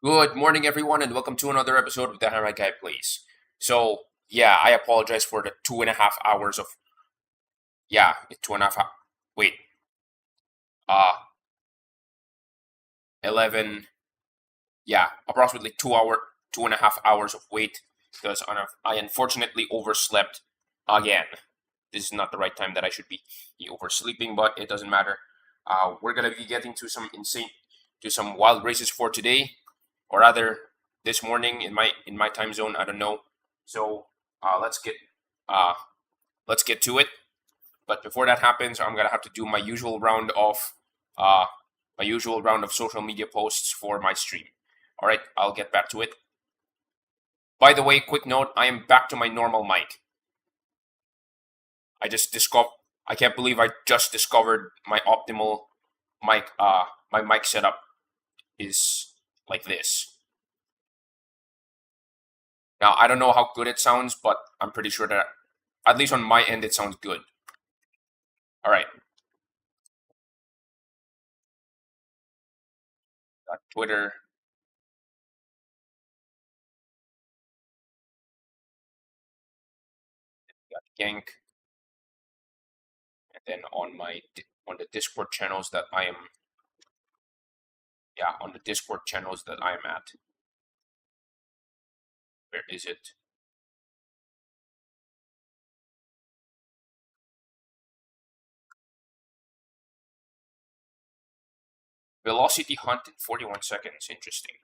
Good morning, everyone, and welcome to another episode of the Hammer Guy Plays. So, yeah, I apologize for the 2.5 hours of 2.5. Wait, uh, 11. Yeah, approximately 2.5 hours of wait because I unfortunately overslept again. This is not the right time that I should be oversleeping, but it doesn't matter. We're gonna be getting to some wild races for today, or rather, this morning in my time zone. I don't know. So uh, let's get uh, let's get to it. But before that happens, I'm gonna have to do uh, my usual round of social media posts for my stream. All right, I'll get back to it. By the way, quick note: I am back to my normal mic. I just discovered. I can't believe I just discovered my optimal mic. My mic setup is like this. Now I don't know how good it sounds, but I'm pretty sure that at least on my end it sounds good. All right. Got Twitter, got Gank, and then on the Discord channels that I am on the Discord channels that I am at. Where is it? Velocity hunt in 41 seconds. Interesting.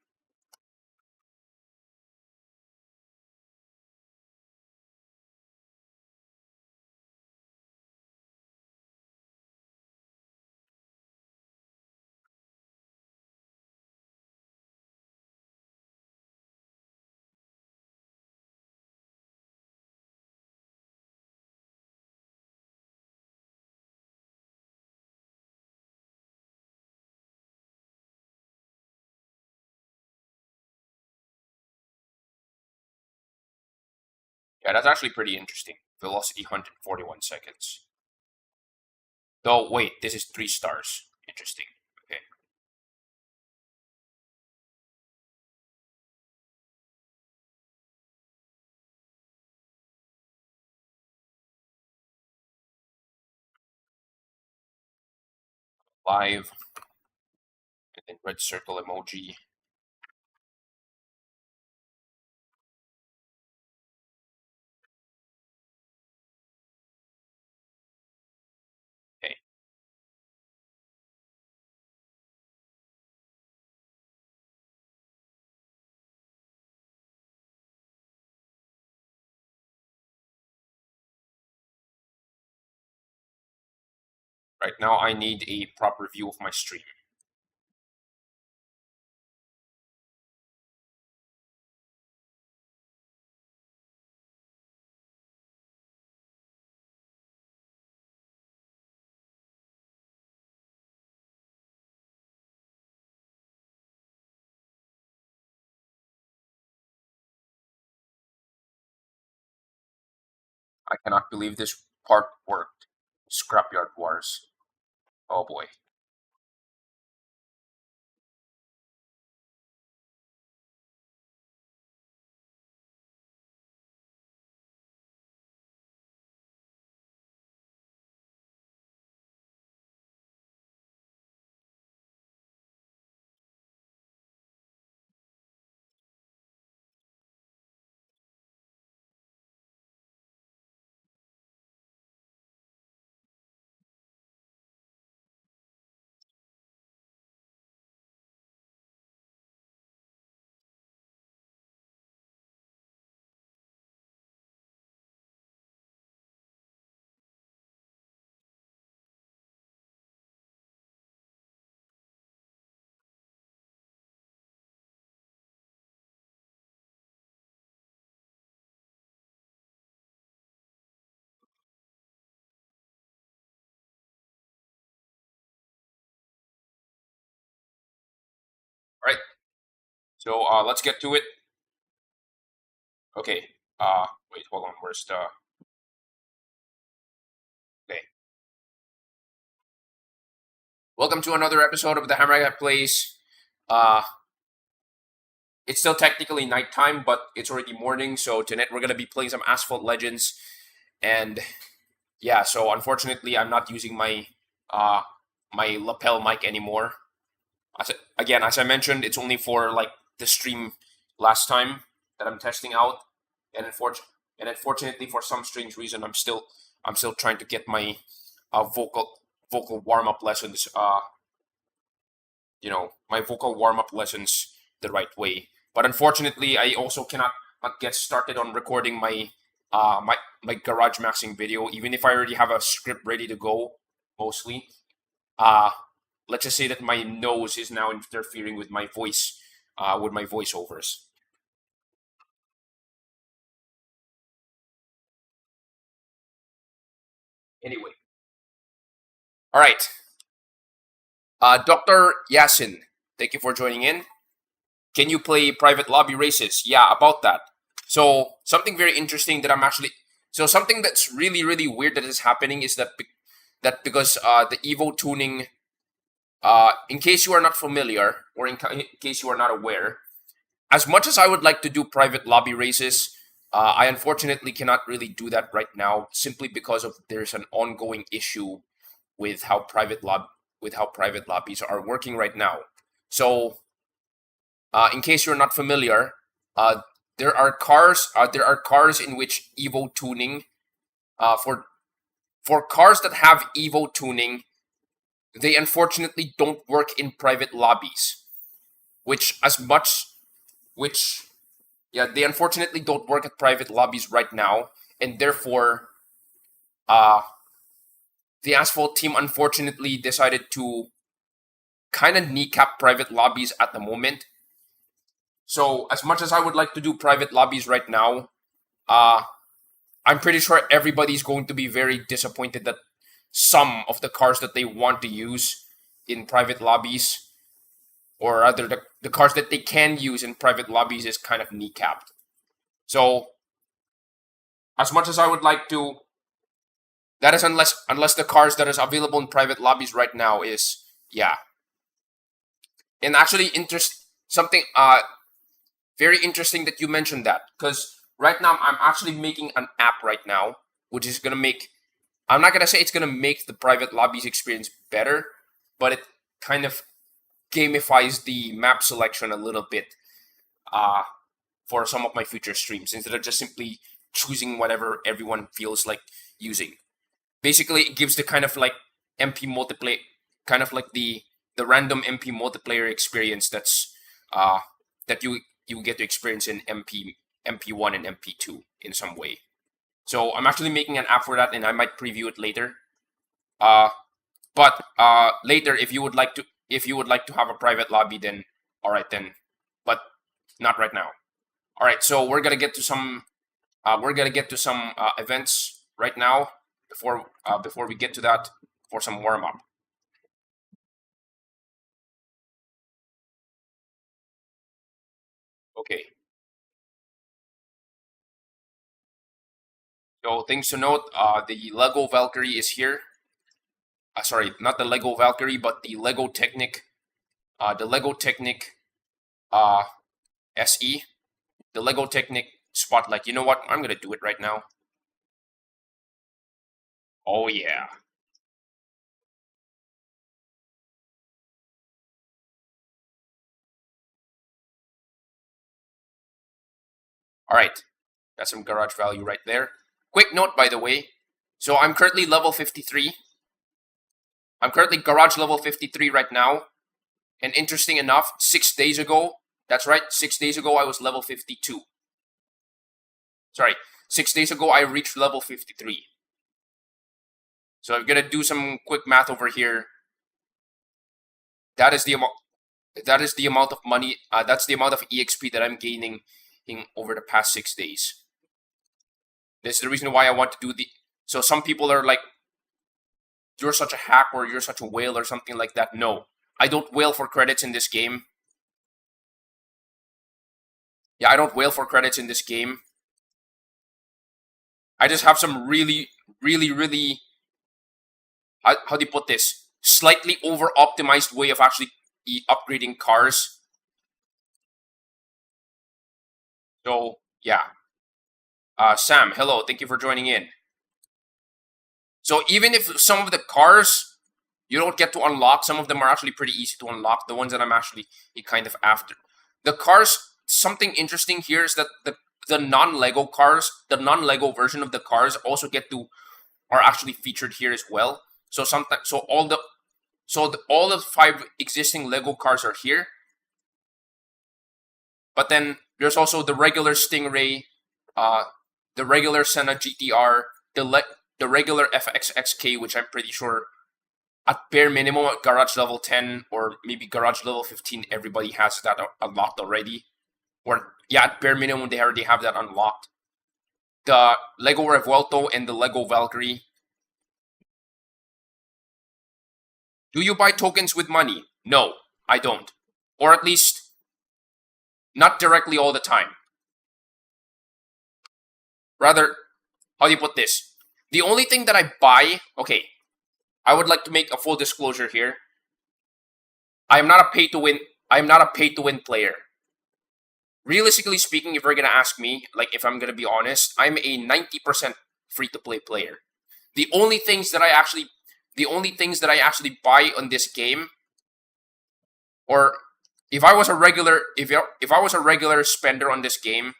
Yeah, that's actually pretty interesting. Velocity hunt in 41 seconds. Though, wait, this is 3 stars. Interesting. Okay. Live, and then red circle emoji. Okay. Right now, I need a proper view of my stream. I cannot believe this part worked. Scrapyard Wars. Oh boy. All right. So let's get to it. Okay. Wait, hold on. Where's the? Okay. Welcome to another episode of the Hammerhead Plays. Uh, it's still technically nighttime, but it's already morning. So tonight we're gonna be playing some Asphalt Legends, and yeah. So unfortunately, I'm not using my lapel mic anymore. Again, as I mentioned, it's only for like the stream last time that I'm testing out, and unfortunately, for some strange reason, I'm still trying to get my vocal warm up lessons. My vocal warm up lessons the right way. But unfortunately, I also cannot get started on recording my garage maxing video, even if I already have a script ready to go. Mostly, uh, let's just say that my nose is now interfering with my voice, with my voiceovers. Anyway, all right. Dr. Yasin, thank you for joining in. Can you play private lobby races? Yeah, about that. So something very interesting that I'm actually something that's really really weird that is happening is that because the Evo tuning, in case you are not familiar or in case you are not aware, as much as I would like to do private lobby races, I unfortunately cannot really do that right now simply because of there's an ongoing issue with how private lobbies are working right now. So in case you're not familiar, uh, there are cars. There are cars in which Evo tuning, for cars that have Evo tuning, they unfortunately don't work in private lobbies. Which as much, which yeah, they unfortunately don't work at private lobbies right now, and therefore, uh, the Asphalt team unfortunately decided to kind of kneecap private lobbies at the moment. So as much as I would like to do private lobbies right now, uh, I'm pretty sure everybody's going to be very disappointed that some of the cars that they want to use in private lobbies, or rather the cars that they can use in private lobbies, is kind of kneecapped. So as much as I would like to, that is unless the cars that is available in private lobbies right now is, yeah. And actually something very interesting that you mentioned that, because right now I'm actually making an app right now, which is gonna make, I'm not gonna say it's gonna make the private lobbies experience better, but it kind of gamifies the map selection a little bit, uh, for some of my future streams, instead of just simply choosing whatever everyone feels like using. Basically, it gives the kind of like MP multiplayer, kind of like the random MP multiplayer experience that you get to experience in MP1 and MP2 in some way. So I'm actually making an app for that, and I might preview it later. Uh, but later, if you would like to have a private lobby, then all right then, but not right now. All right, so we're gonna get to some events right now before we get to that, for some warm up. Okay. So things to note: the Lego Valkyrie is here. Sorry, not the Lego Valkyrie, but the Lego Technic. The Lego Technic uh, SE. The Lego Technic Spotlight. You know what? I'm gonna do it right now. Oh yeah. All right. That's some garage value right there. Quick note, by the way. So I'm currently level 53. I'm currently garage level 53 right now. And interesting enough, 6 days ago, that's right, 6 days ago I was level 52. Sorry, 6 days ago I reached level 53. So I'm gonna do some quick math over here. That is the amount. That is the amount of money. That's the amount of EXP that I'm gaining over the past 6 days. This is the reason why I want to do the. So some people are like, "You're such a hack," or "You're such a whale," or something like that. No, I don't whale for credits in this game. Yeah, I don't whale for credits in this game. I just have some really, really, really, how do you put this? Slightly over optimized way of actually upgrading cars. So yeah, Sam, hello, thank you for joining in. So even if some of the cars you don't get to unlock, some of them are actually pretty easy to unlock. The ones that I'm actually kind of after. The cars, something interesting here is that the non-Lego cars, the non-Lego version of the cars also are actually featured here as well. So sometimes, all the 5 existing Lego cars are here. But then there's also the regular Stingray, the regular Senna GTR, the regular FXXK, which I'm pretty sure at bare minimum at garage level 10 or maybe garage level 15, everybody has that unlocked already. Or yeah, at bare minimum they already have that unlocked. The Lego Revuelto and the Lego Valkyrie. Do you buy tokens with money? No, I don't. Or at least not directly all the time. Rather, how do you put this? The only thing that I buy, okay, I would like to make a full disclosure here. I am not a pay to win player. Realistically speaking, if you're gonna ask me, like if I'm gonna be honest, I'm a 90% free to play player. The only things that I actually buy on this game, or if I was a regular spender on this game,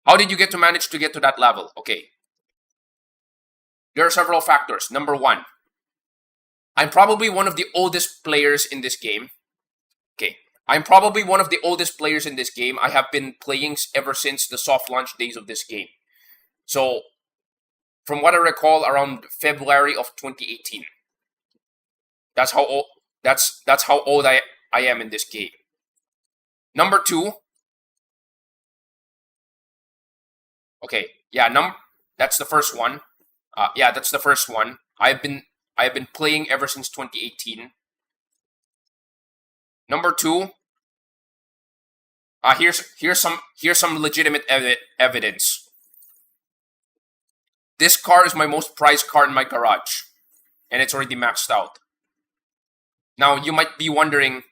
how did you manage to get to that level? Okay. There are several factors. Number 1, I'm probably one of the oldest players in this game. Okay. I'm probably one of the oldest players in this game. I have been playing ever since the soft launch days of this game. So, from what I recall, around February of 2018. That's how old. That's how old I am in this game. Number 2. Okay, yeah, that's the first one. Yeah, that's the first one. I've been playing ever since 2018. Number 2. Here's some legitimate evidence. This car is my most prized car in my garage, and it's already maxed out. Now you might be wondering.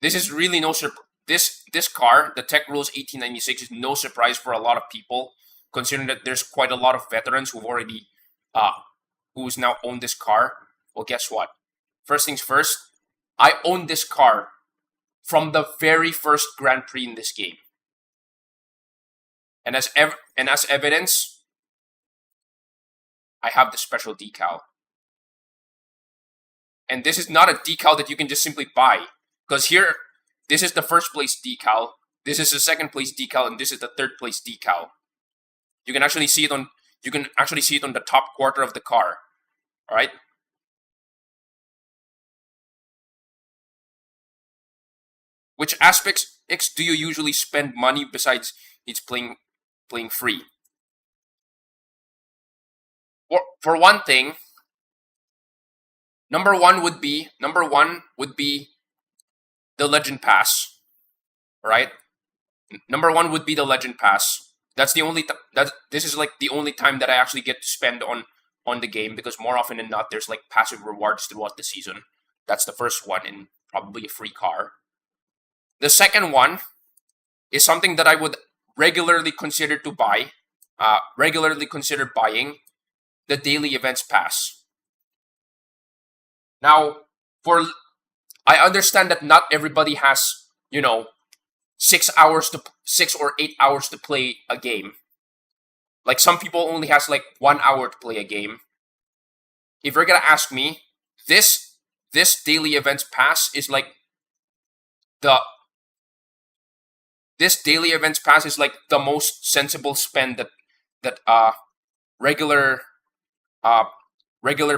This is really no surprise. This car, the Tech Rules 1896, is no surprise for a lot of people, considering that there's quite a lot of veterans who've already who's now owned this car. Well, guess what? First things first, I own this car from the very first Grand Prix in this game. And as evidence, I have the special decal. And this is not a decal that you can just simply buy, because here, this is the first place decal, this is the second place decal, and this is the third place decal. You can actually see it on the top quarter of the car. All right. Which aspects do you usually spend money besides it's playing free? For one thing, number one would be the Legend Pass, right? Number 1 would be the Legend Pass. That's the only this is like the only time that I actually get to spend on the game, because more often than not there's like passive rewards throughout the season. That's the first one, and probably a free car. The second one is something that I would regularly consider buying, the Daily Events Pass. Now, I understand that not everybody has, 6 or 8 hours to play a game. Like some people only has like 1 hour to play a game. If you're gonna ask me, this Daily Events Pass is like the most sensible spend that regular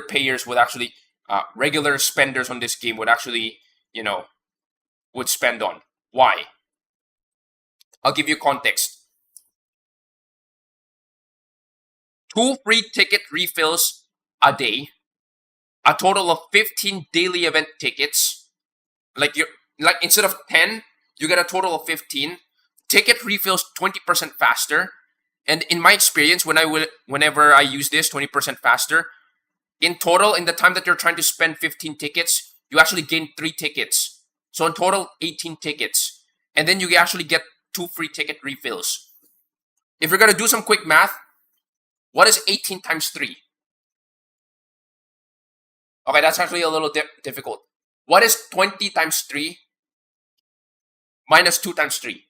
payers would actually regular spenders on this game would actually would spend on. Why? I'll give you context. 2 free ticket refills a day, a total of 15 daily event tickets. Like instead of 10, you get a total of 15. Ticket refills 20% faster, and in my experience, whenever I use this 20% faster, in total, in the time that you're trying to spend 15 tickets, you actually gain 3 tickets. So in total, 18 tickets. And then you actually get 2 free ticket refills. If you're going to do some quick math, what is 18 times 3? Okay, that's actually a little difficult. What is 20 times 3 minus 2 times 3?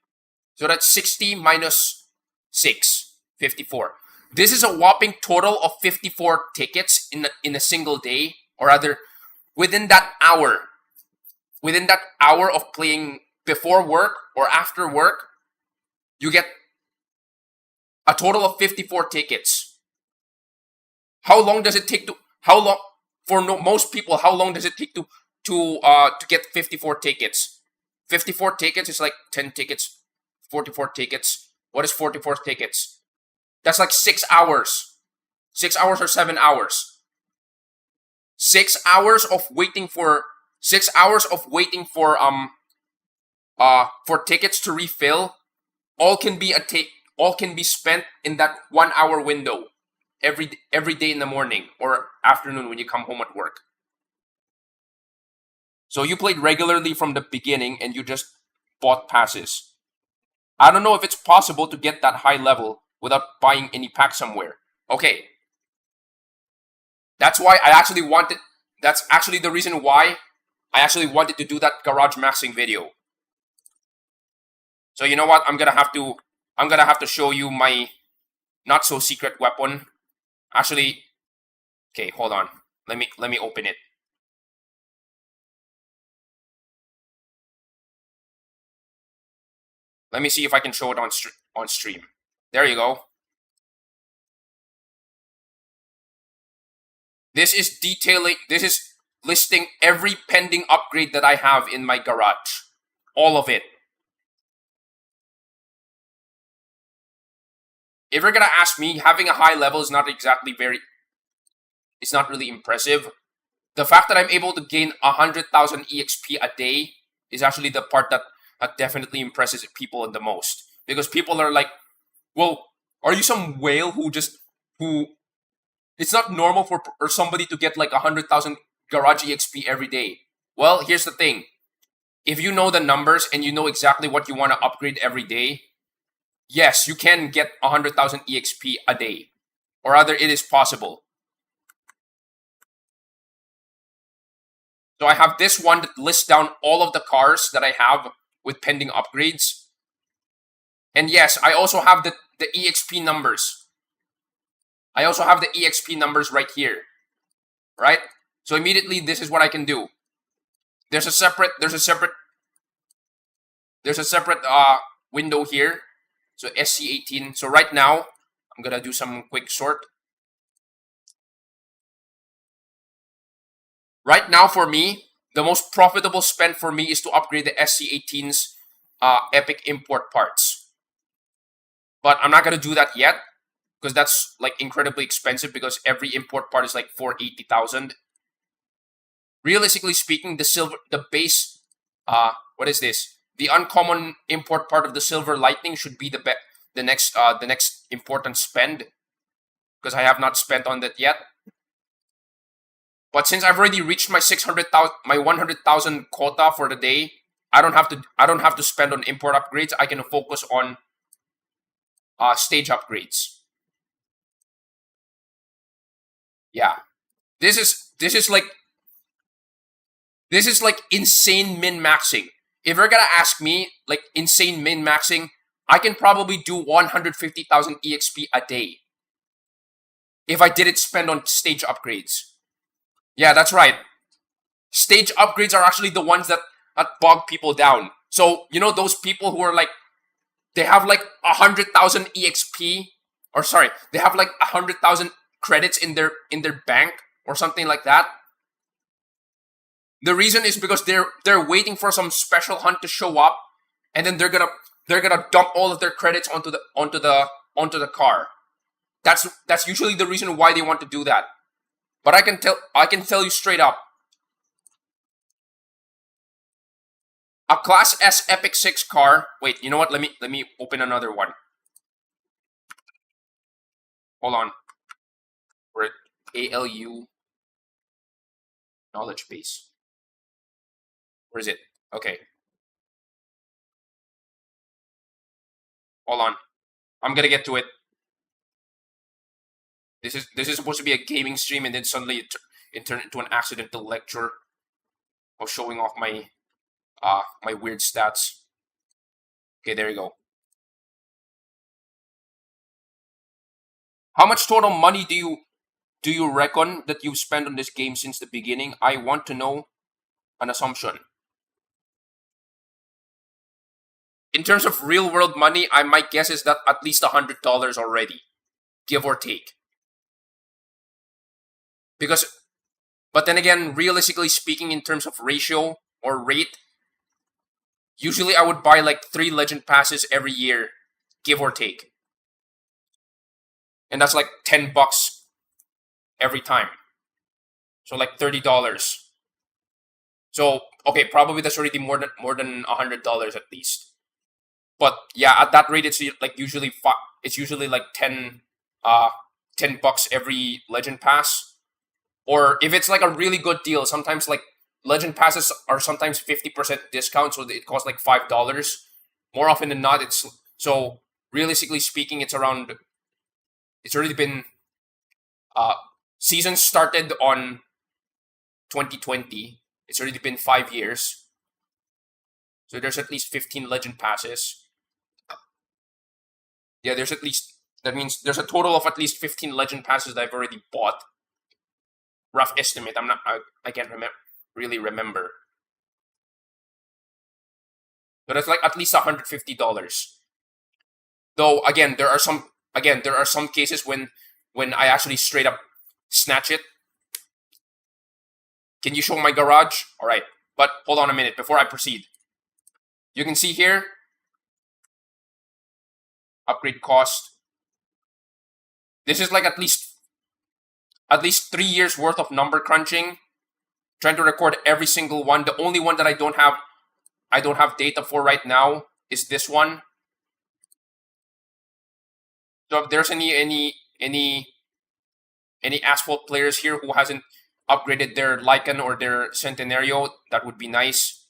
So that's 60 minus 6, 54. This is a whopping total of 54 tickets in a single day, or rather, within that hour. Within that hour of playing before work or after work, you get a total of 54 tickets. How long does it take to? How long for most people? How long does it take to get 54 tickets? 54 tickets is like 10 tickets. 44 tickets. What is 44 tickets? That's like 6 hours. 6 hours or 7 hours. 6 hours of waiting for 6 hours of waiting for tickets to refill. All can be spent in that 1 hour window every day in the morning or afternoon when you come home at work. So you played regularly from the beginning and you just bought passes. I don't know if it's possible to get that high level without buying any pack somewhere. Okay. That's actually the reason why I actually wanted to do that garage maxing video. So you know what? I'm gonna have to show you my not so secret weapon. Actually, okay, hold on. Let me open it. Let me see if I can show it on stream. There you go. This is listing every pending upgrade that I have in my garage. All of it. If you're gonna ask me, having a high level is not it's not really impressive. The fact that I'm able to gain 100,000 EXP a day is actually the part that definitely impresses people the most. Because people are like, well, are you some whale who it's not normal for somebody to get like 100,000 garage EXP every day. Well, here's the thing. If you know the numbers and you know exactly what you want to upgrade every day, yes, you can get 100,000 EXP a day. Or rather, it is possible. So I have this one that lists down all of the cars that I have with pending upgrades. And yes, I also have the EXP numbers. I also have the EXP numbers right here. Right? So immediately, this is what I can do. There's a separate window here. So SC18. So right now, I'm gonna do some quick sort. Right now, for me, the most profitable spend for me is to upgrade the SC18's epic import parts. But I'm not gonna do that yet because that's like incredibly expensive because every import part is like 480,000. Realistically speaking, the base, what is this? The uncommon import part of the Silver Lightning should be the next important spend because I have not spent on that yet. But since I've already reached my 100,000 quota for the day, I don't have to spend on import upgrades. I can focus on stage upgrades. Yeah, this is like insane min maxing. If you're gonna ask me, like insane min maxing, I can probably do 150,000 EXP a day if I didn't spend on stage upgrades. Yeah, that's right. Stage upgrades are actually the ones that bog people down. So, you know those people who are like, they have like 100,000 EXP, or sorry, they have like 100,000 credits in their bank or something like that. The reason is because they're waiting for some special hunt to show up, and then they're gonna dump all of their credits onto the car. That's usually the reason why they want to do that. But I can tell you straight up, a Class S Epic 6 car. Wait, you know what? Let me open another one. Hold on. We're at ALU knowledge base. Where is it? Okay. Hold on. I'm gonna get to it. This is supposed to be a gaming stream, and then suddenly it turned into an accidental lecture of showing off my weird stats. Okay, there you go. How much total money do you reckon that you've spent on this game since the beginning? I want to know an assumption. In terms of real world money, my guess is that at least $100 already, give or take. Because, but then again, realistically speaking, in terms of ratio or rate, usually I would buy like 3 legend passes every year, give or take. And that's like $10 every time. So like $30. So okay, probably that's already more than $100 at least. But yeah, at that rate, it's like usually like 10 $10 every legend pass. Or if it's like a really good deal, sometimes like legend passes are sometimes 50% discount, so it costs like $5. More often than not, it's so realistically speaking, it's already been season started on 2020. It's already been 5 years. So there's at least 15 legend passes. Yeah, that means there's a total of at least 15 legend passes that I've already bought. Rough estimate. I can't really remember. But it's like at least $150. Though again, there are some cases when I actually straight up snatch it. Can you show my garage? All right, but hold on a minute before I proceed. You can see here upgrade cost. This is like at least 3 years worth of number crunching, trying to record every single one. The only one that I don't have data for right now is this one. So if there's any Asphalt players here who hasn't upgraded their Lycan or their Centenario, that would be nice.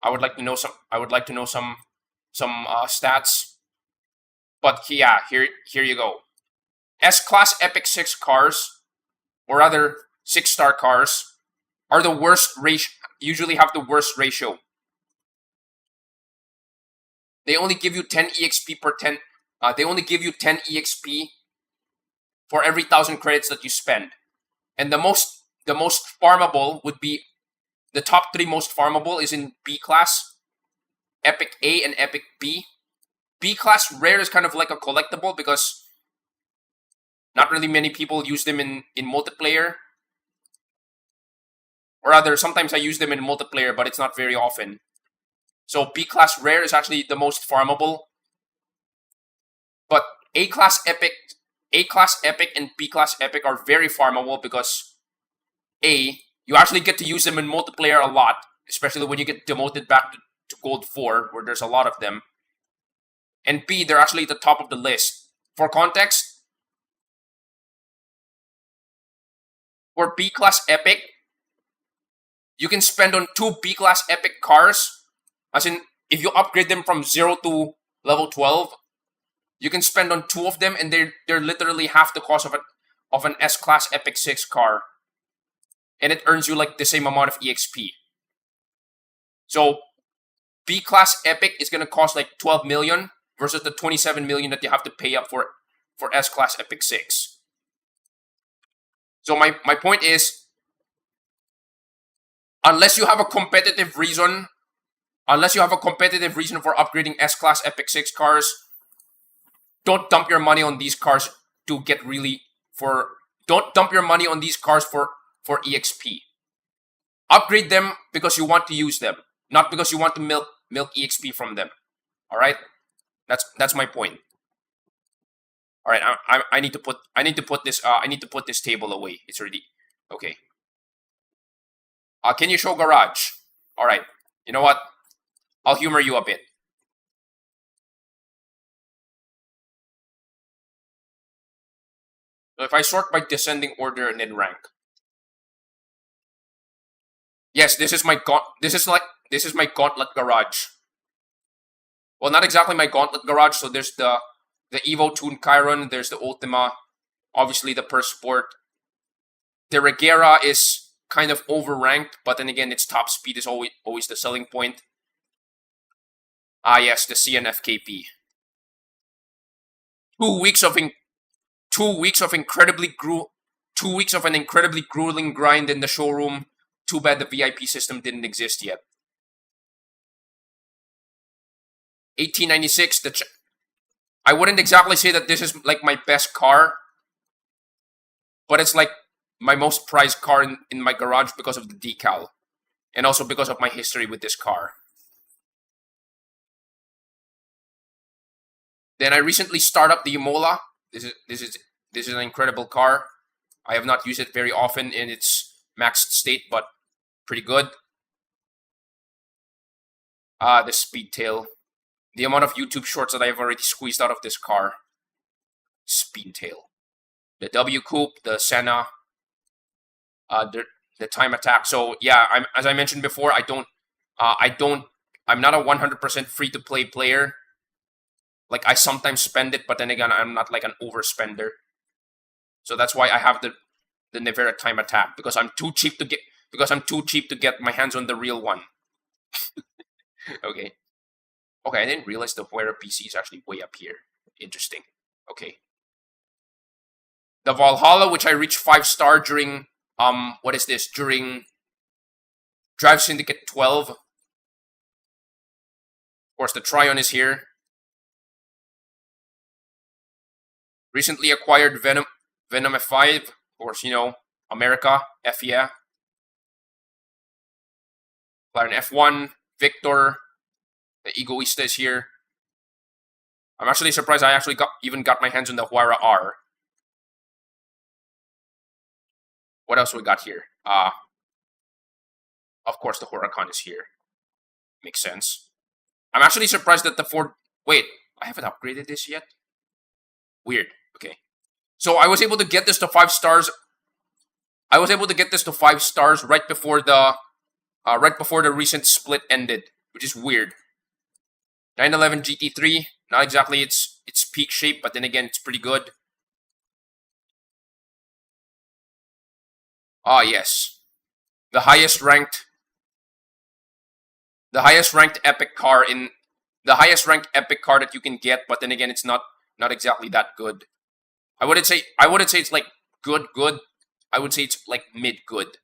I would like to know some stats. But yeah, here you go. S-Class Epic 6 cars, or rather 6-star cars, are the worst ratio. Usually have the worst ratio. They only give you 10 EXP per 10. They only give you 10 EXP for every 1,000 credits that you spend. And the most farmable would be the top 3 most farmable is in B class, Epic A, and Epic B. B class rare is kind of like a collectible because not really many people use them in multiplayer. Or rather, sometimes I use them in multiplayer, but it's not very often. So B class rare is actually the most farmable. But A class epic, and B class epic are very farmable because A, you actually get to use them in multiplayer a lot, especially when you get demoted back to Gold 4, where there's a lot of them. And B, they're actually at the top of the list. For context, for B class epic, you can spend on 2 B class epic cars. As in, if you upgrade them from 0 to level 12, you can spend on 2 of them, and they're literally half the cost of an S class epic 6 car, and it earns you like the same amount of EXP. So B class epic is gonna cost like 12 million versus the 27 million that you have to pay up for S class epic 6. So my point is, unless you have a competitive reason for upgrading S class epic 6 cars, don't dump your money on these cars for EXP. Upgrade them because you want to use them, not because you want to milk EXP from them. All right, that's my point. All right, I need to put this table away. It's already okay. Can you show garage? All right. You know what? I'll humor you a bit. So if I sort by descending order and then rank, Yes, this is my this is my gauntlet garage. Well, not exactly my gauntlet garage. So there's the Evo Toon Chiron. There's the Ultima. Obviously the Per Sport. The Regera is kind of overranked, but then again, its top speed is always the selling point. Ah, yes, the CNFKP. 2 weeks of 2 weeks of 2 weeks of an incredibly grueling grind in the showroom. Too bad the VIP system didn't exist yet. 1896. I wouldn't exactly say that this is like my best car, but it's like my most prized car in my garage because of the decal, and also because of my history with this car. Then I recently started up the Imola. This is an incredible car. I have not used it very often in its maxed state, but pretty good. The Speedtail. The amount of YouTube shorts that I've already squeezed out of this car. Speedtail. The W Coupe, the Senna, the Time Attack. So yeah, as I mentioned before, I'm not a 100% free to play player. Like, I sometimes spend it, but then again, I'm not like an overspender. So that's why I have the Nevera Time Attack, because I'm too cheap to get my hands on the real one. Okay. Okay, I didn't realize the Huera PC is actually way up here. Interesting. Okay. The Valhalla, which I reached 5-star during what is this? During Drive Syndicate 12. Of course, the Tryon is here. Recently acquired Venom F5. Of course, America, F yeah. McLaren F1, Victor, the Egoista is here. I'm actually surprised I actually got my hands on the Huayra R. What else we got here? Of course, the Huracan is here. Makes sense. I'm actually surprised that the Ford... Wait, I haven't upgraded this yet? Weird. Okay. So I was able to get this to 5 stars. I was able to get this to 5 stars right before the recent split ended, which is weird. 911 GT3, not exactly its peak shape, but then again, it's pretty good. Ah, yes. The highest ranked epic car that you can get, but then again, it's not exactly that good. I wouldn't say it's like good. I would say it's like mid good.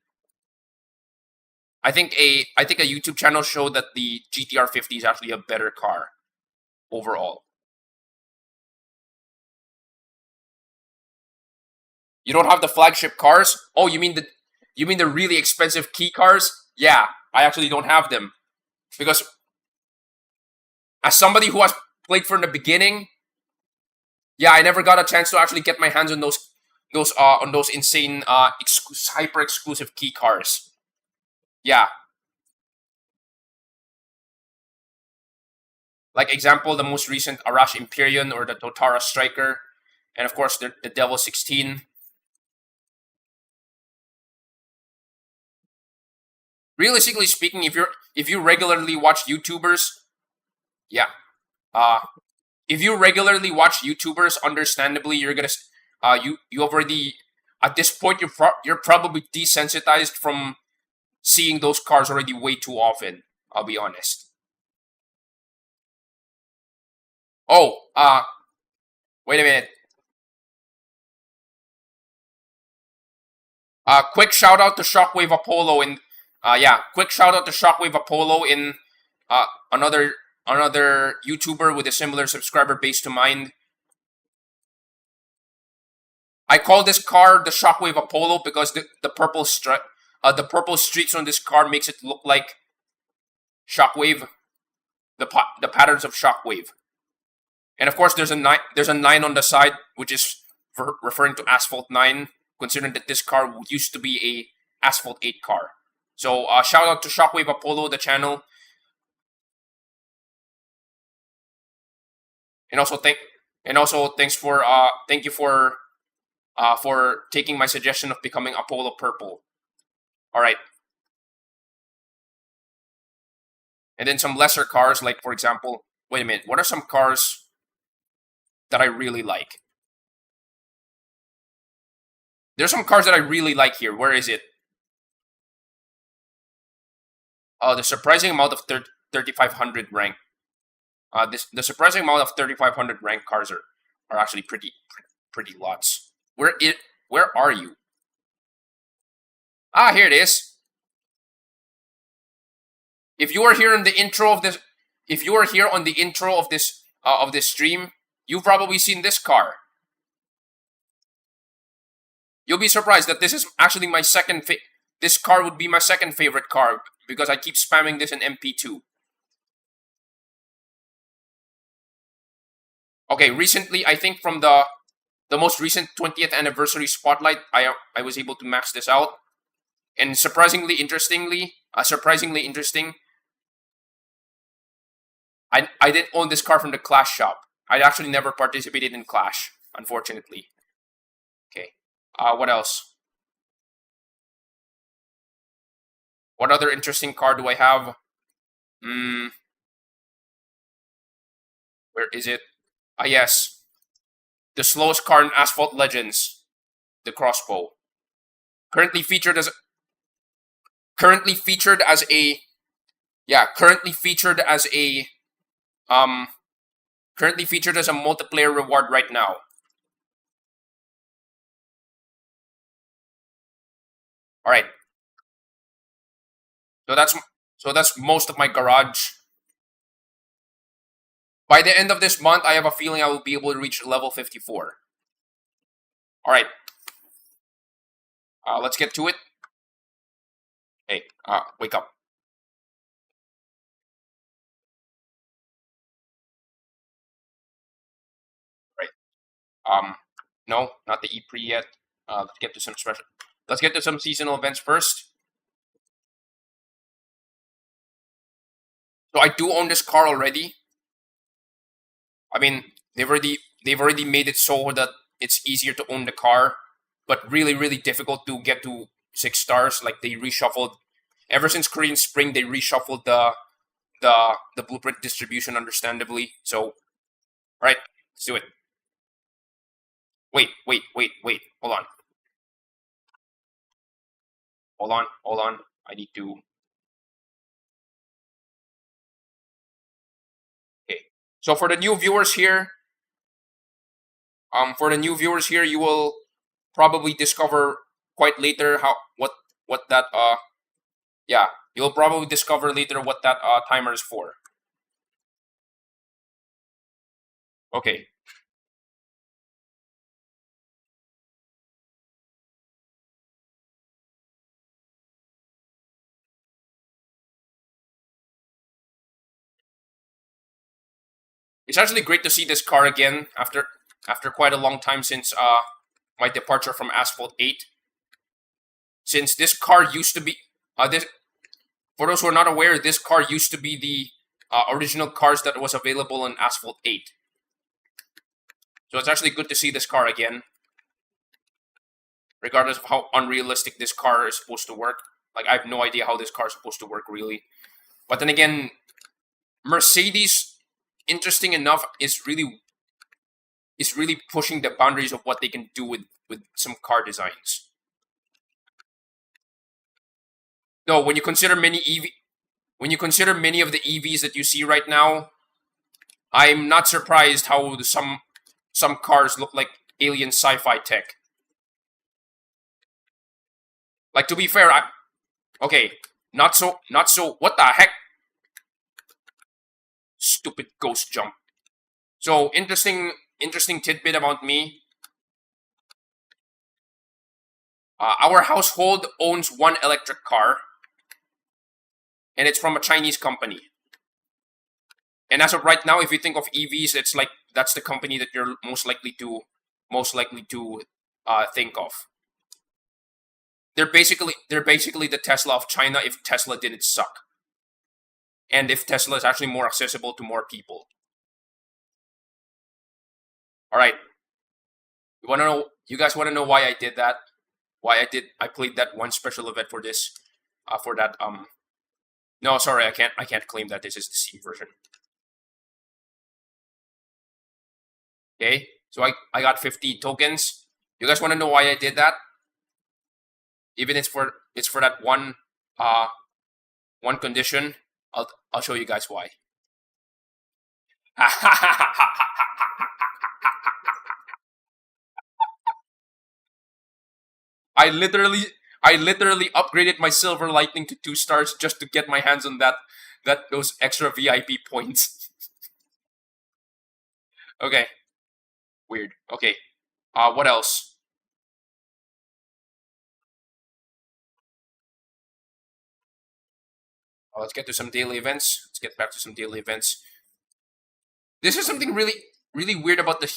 I think a YouTube channel showed that the GTR 50 is actually a better car overall. You don't have the flagship cars? Oh, you mean the really expensive key cars? Yeah, I actually don't have them, because as somebody who has played from the beginning, yeah, I never got a chance to actually get my hands on those insane hyper exclusive key cars. Yeah. Like, example, the most recent Arash Imperion or the Totara Striker, and of course the Devil 16. Realistically speaking, if you regularly watch YouTubers, yeah, if you regularly watch YouTubers, understandably you're gonna you already, at this point, you're probably desensitized from seeing those cars already way too often. I'll be honest. Oh, wait a minute. Quick shout out to Shockwave Apollo in, quick shout out to Shockwave Apollo in, another YouTuber with a similar subscriber base to mine. I call this car the Shockwave Apollo because the purple streaks on this car makes it look like Shockwave, the patterns of Shockwave. And of course, there's a 9 on the side, which is referring to Asphalt 9, considering that this car used to be a Asphalt 8 car. So shout out to Shockwave Apollo, the channel, and also thanks for thank you for taking my suggestion of becoming Apollo Purple. All right. And then some lesser cars, like for example, wait a minute, what are some cars that I really like? There's some cars that I really like here. Where is it? Oh, the surprising amount of 3,500 rank. The surprising amount of 3,500 rank cars are actually pretty lots. Where are you? Ah, here it is. If you are here in the intro of this, if you are here on the intro of this stream, you've probably seen this car. You'll be surprised that this is actually my this car would be my second favorite car because I keep spamming this in MP2. Okay, recently I think from the most recent 20th anniversary spotlight, I was able to max this out, and surprisingly interesting, I didn't own this car from the Clash shop. I actually never participated in Clash, unfortunately. Okay. What else? What other interesting car do I have? Where is it? Ah, yes. The slowest car in Asphalt Legends. The crossbow. Currently featured as a multiplayer reward right now. All right. So that's most of my garage. By the end of this month, I have a feeling I will be able to reach level 54. All right. Let's get to it. Hey, wake up. Right. No, not the E-Pre yet. Let's get to some special. Let's get to some seasonal events first. So I do own this car already. I mean, they've already made it so that it's easier to own the car, but really difficult to get to 6 stars. Like they reshuffled ever since Korean Spring, they reshuffled the blueprint distribution, understandably. So, all right, let's do it. Wait. Hold on. I need to. Okay. So for the new viewers here, you will probably discover quite later what that yeah, you'll probably discover later what that timer is for. Okay. It's actually great to see this car again after quite a long time since my departure from Asphalt 8. Since this car used to be this for those who are not aware, this car used to be the original cars that was available in Asphalt 8. So it's actually good to see this car again, regardless of how unrealistic this car is supposed to work. Like I have no idea how this car is supposed to work really. But then again, Mercedes, interesting enough, is really pushing the boundaries of what they can do with some car designs. No, when you consider many of the EVs that you see right now, I'm not surprised how some cars look like alien sci-fi tech. Like, to be fair, okay, not so. What the heck? Stupid ghost jump. So interesting tidbit about me. Our household owns one electric car, and it's from a Chinese company. And as of right now, if you think of EVs, it's like that's the company that you're most likely to think of. They're basically the Tesla of China if Tesla didn't suck, and if Tesla is actually more accessible to more people. All right, you guys want to know why I did that? I played that one special event for this, No, sorry, I can't claim that this is the Steam version. Okay, so I got 50 tokens. You guys want to know why I did that? Even it's for that one condition. I'll show you guys why. I literally upgraded my Silver Lightning to 2 stars just to get my hands on those extra VIP points. Okay. Weird. Okay. What else? Let's get to some daily events. Let's get back to some daily events. This is something really weird about the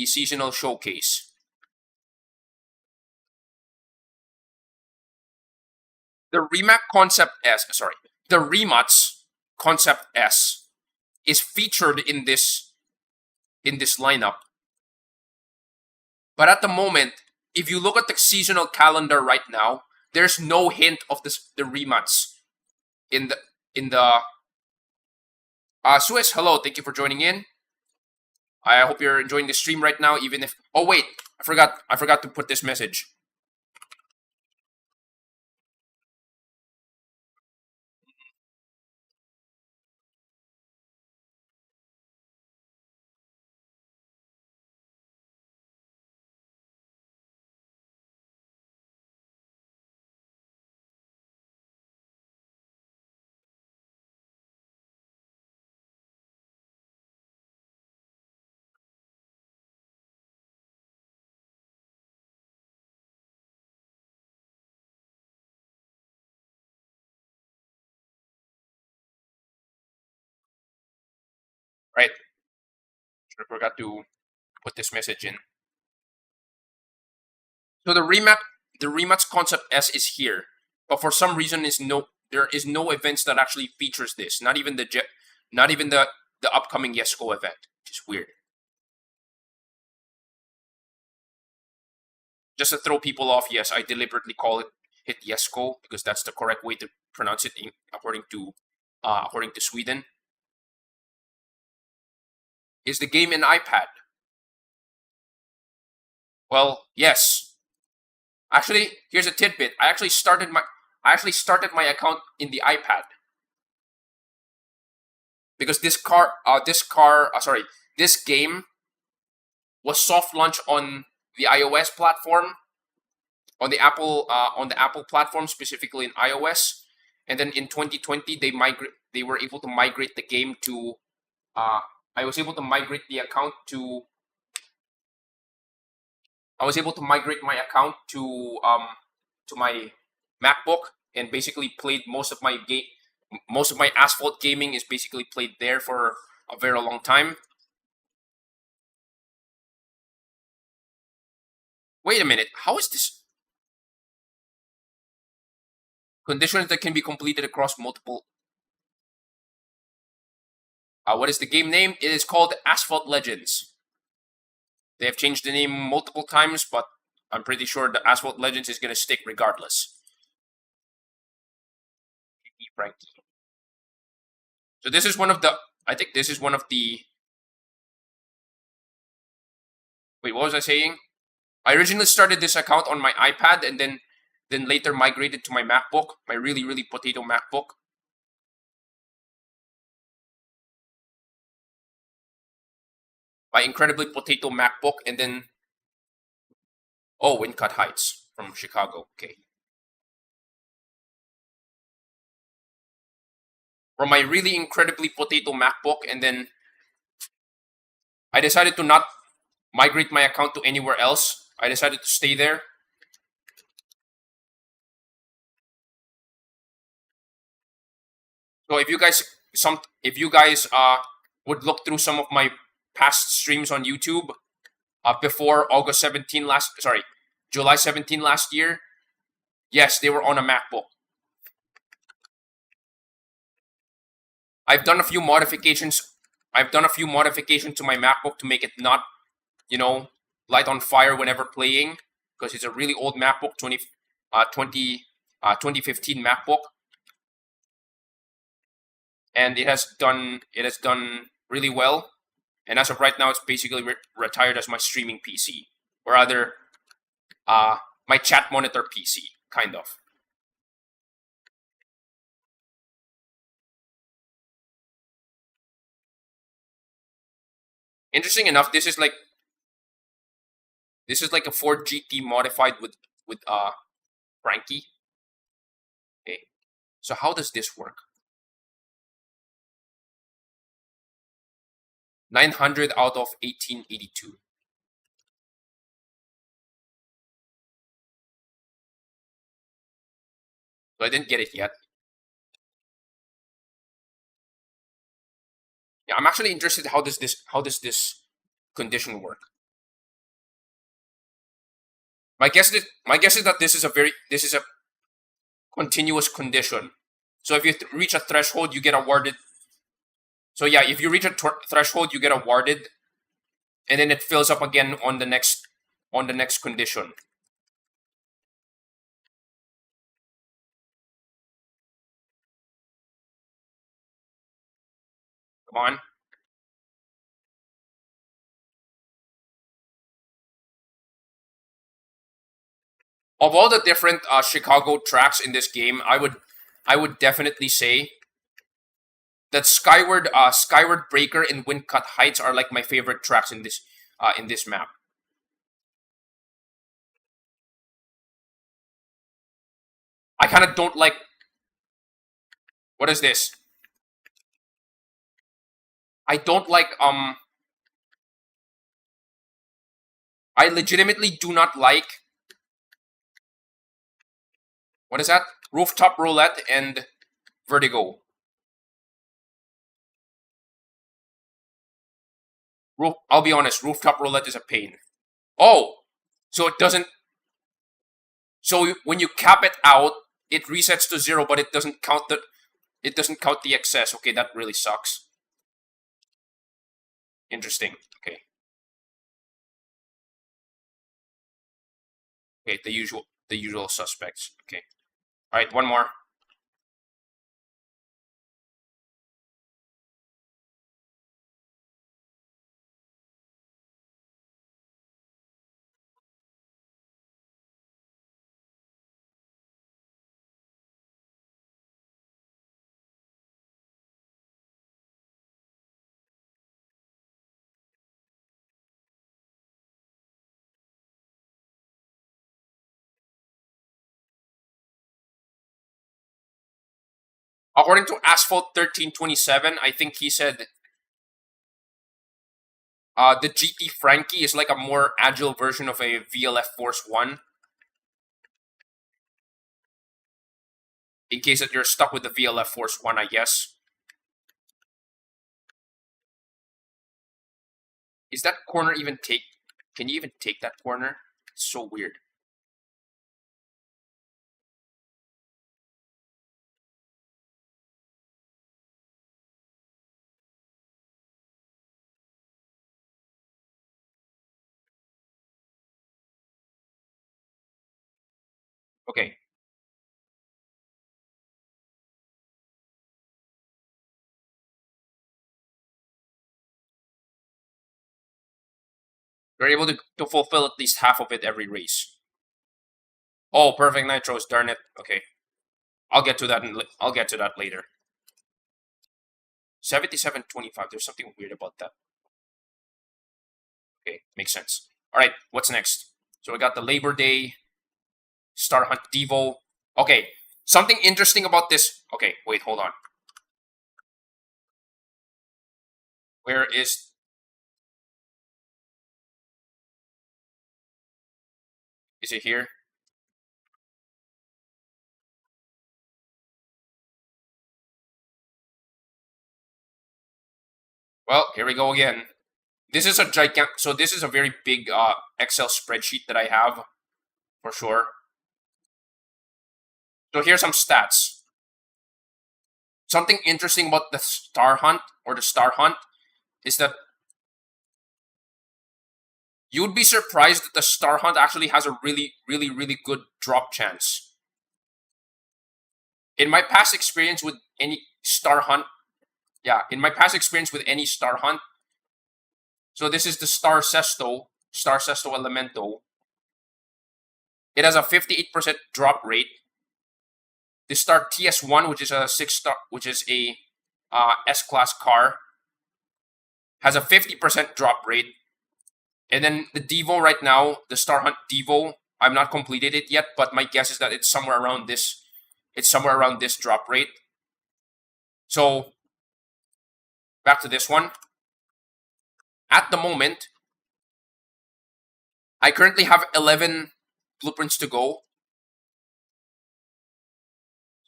seasonal showcase. The Rematch Concept S is featured in this lineup. But at the moment, if you look at the seasonal calendar right now, there's no hint of the Rematch in the Swiss, hello, thank you for joining in. I hope you're enjoying the stream right now, even if... Oh wait, I forgot to put this message. Right. I forgot to put this message in. So the Rematch Concept S is here, but for some reason there is no events that actually features this. Not even the upcoming Yesco event, which is weird. Just to throw people off, yes, I deliberately call it hit Yesco because that's the correct way to pronounce it according to Sweden. Is the game in iPad? Well, yes. Actually, here's a tidbit. I actually started my account in the iPad because this game was soft launch on the iOS platform, on the Apple platform, specifically in iOS, and then in 2020 they were able to migrate the game to. I was able to migrate the account to. I was able to migrate my account to my MacBook and basically played most of my Asphalt gaming is basically played there for a very long time. Wait a minute, how is this? Conditions that can be completed across multiple. What is the game name? It is called Asphalt Legends. They have changed the name multiple times, but I'm pretty sure the Asphalt Legends is going to stick regardless. Frankie. So this is one of the. I think this is one of the. Wait, what was I saying? I originally started this account on my iPad and then later migrated to my MacBook, my really potato MacBook. My incredibly potato MacBook, and then Windcut Heights from Chicago. Okay. From my really incredibly potato MacBook, and then I decided to not migrate my account to anywhere else. I decided to stay there. So if you guys would look through some of my past streams on YouTube before July 17 last year, yes, they were on a MacBook. I've done a few modifications to my MacBook to make it not, light on fire whenever playing, because it's a really old MacBook, 2015 MacBook. and it has done really well. And as of right now, it's basically retired as my streaming PC, or rather, my chat monitor PC, kind of. Interesting enough, this is like a Ford GT modified with Frankie. Okay, so how does this work? 900 out of 1882. So I didn't get it yet. Yeah, I'm actually interested. How does this condition work? My guess is that this is a continuous condition. So if you reach a threshold, you get awarded. So yeah, if you reach a threshold, you get awarded, and then it fills up again on the next condition. Come on. Of all the different Chicago tracks in this game, I would definitely say that Skyward Breaker and Windcut Heights are like my favorite tracks in this map. I kind of don't like. What is this? I don't like. I legitimately do not like. What is that? Rooftop Roulette and Vertigo. I'll be honest. Rooftop Roulette is a pain. Oh, so it doesn't. So when you cap it out, it resets to 0, but it doesn't count the. It doesn't count the excess. Okay, that really sucks. Interesting. Okay. Okay, the usual suspects. Okay. All right, one more. According to Asphalt 1327, I think he said the GT Frankie is like a more agile version of a VLF Force 1. In case that you're stuck with the VLF Force 1, I guess. Is that corner even take? Can you even take that corner? It's so weird. Okay. You're able to fulfill at least half of it every race. Oh, perfect nitros, darn it. Okay. I'll get to that later. 77.25. There's something weird about that. Okay, makes sense. All right, what's next? So we got the Labor Day, Star Hunt Devo. Okay, something interesting about this. Okay, wait, hold on. Where is... Is it here? Well, here we go again. This is a gigantic... So this is a very big Excel spreadsheet that I have, for sure. So here's some stats. Something interesting about the Star Hunt, or the Star Hunt, is that you'd be surprised that the Star Hunt actually has a really, really, really good drop chance. In my past experience with any Star Hunt Yeah, in my past experience with any star hunt, so this is the Star Sesto Elemento. It has a 58% drop rate. The Star TS1, which is a 6-star, which is a S-class car, has a 50% drop rate. And then the Devo right now, the Star Hunt Devo, I've not completed it yet, but my guess is that it's somewhere around this. It's somewhere around this drop rate. So back to this one. At the moment, I currently have 11 blueprints to go.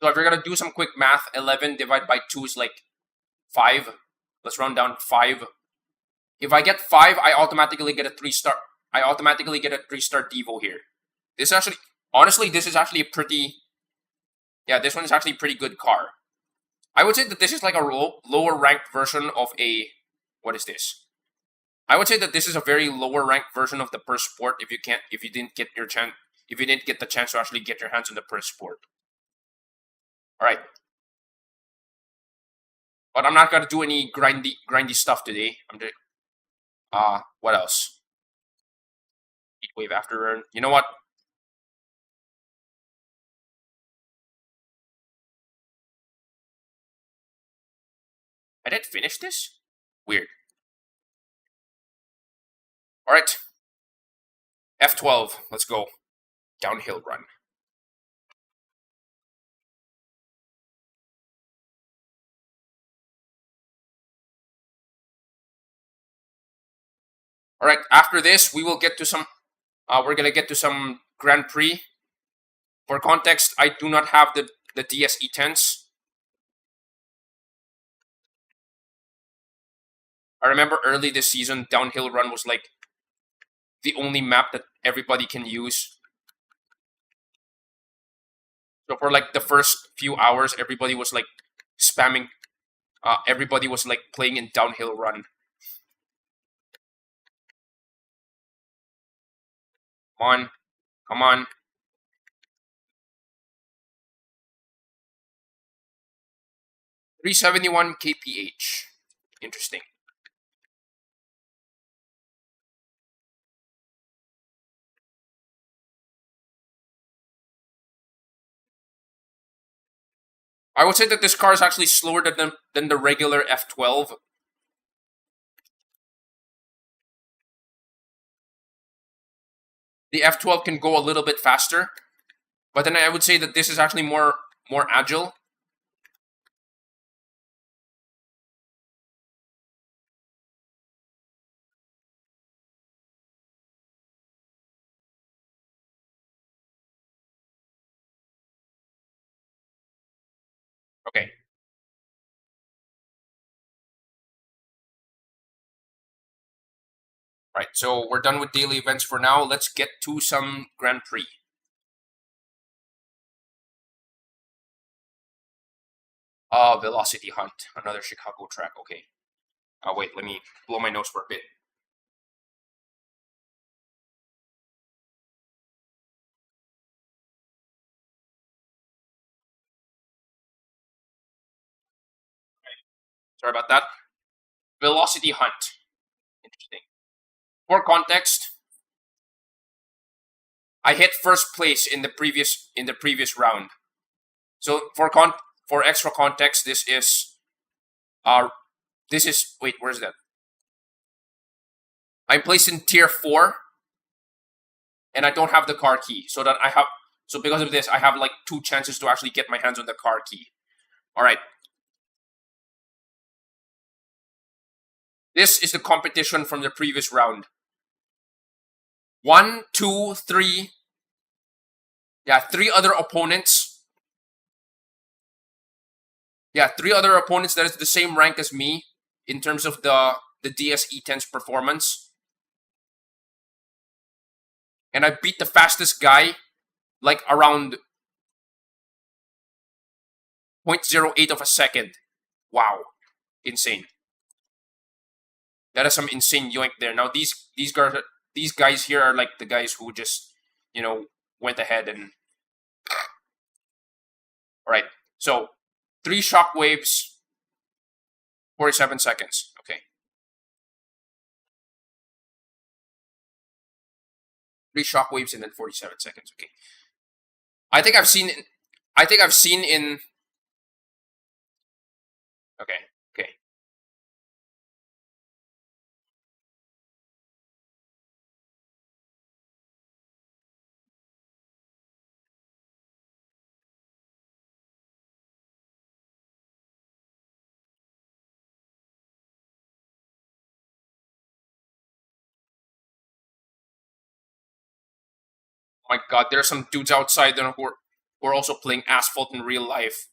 So if you're gonna do some quick math, 11 divided by 2 is like 5. Let's round down 5. If I get 5, I automatically get a 3-star. I automatically get a 3-star Devo here. This actually, honestly, this is actually a pretty. Yeah, this one is actually a pretty good car. I would say that this is like a lower ranked version of a. What is this? I would say that this is a very lower ranked version of the Purse Sport. If you didn't get the chance to actually get your hands on the Purse Sport. All right. But I'm not gonna do any grindy stuff today. I'm just. What else? Heat wave afterburn. You know what? I didn't finish this? Weird. Alright. F12. Let's go. Downhill run. Alright, after this, we will get to some. We're gonna get to some Grand Prix. For context, I do not have the DSE10s. I remember early this season, Downhill Run was like the only map that everybody can use. So for like the first few hours, everybody was like spamming. Everybody was like playing in Downhill Run. Come on. Come on. 371 kph. Interesting. I would say that this car is actually slower than the regular F12. The F12 can go a little bit faster, but then I would say that this is actually more agile. Okay. Right, so we're done with daily events for now. Let's get to some Grand Prix. Velocity Hunt, another Chicago track. Okay. Wait, let me blow my nose for a bit. Sorry about that. Velocity Hunt. Interesting. For context, I hit first place in the previous round. So for extra context, this is wait, where's that? I'm placed in tier 4, and I don't have the car key. So because of this, I have like 2 chances to actually get my hands on the car key. All right. This is the competition from the previous round. 1, 2, 3. Yeah, 3 other opponents. Yeah, 3 other opponents that is the same rank as me in terms of the DSE10's performance. And I beat the fastest guy like around 0.08 of a second. Wow. Insane. That is some insane yoink there. Now these guys here are like the guys who just, went ahead and. All right. So 3 shockwaves. 47 seconds. Okay. 3 shockwaves and then 47 seconds. Okay. I think I've seen. I think I've seen in. Okay. Okay. Oh my God, there are some dudes outside there who are also playing Asphalt in real life.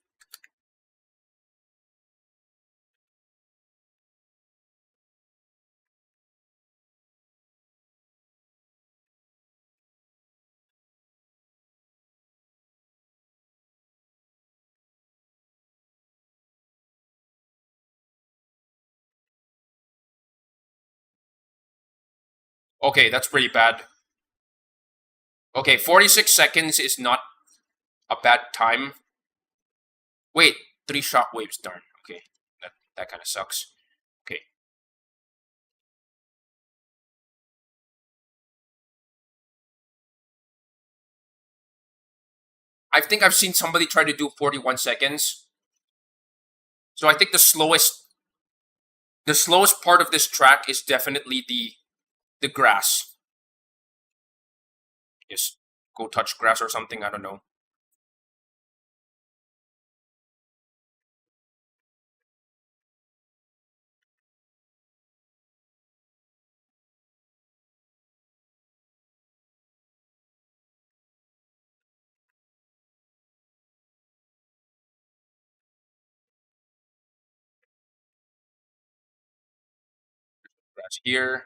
Okay, that's pretty bad. Okay, 46 seconds is not a bad time. Wait, 3 shockwaves, darn. Okay, that kind of sucks. Okay. I think I've seen somebody try to do 41 seconds. So I think the slowest part of this track is definitely the grass. Just go touch grass or something, I don't know. Grass here.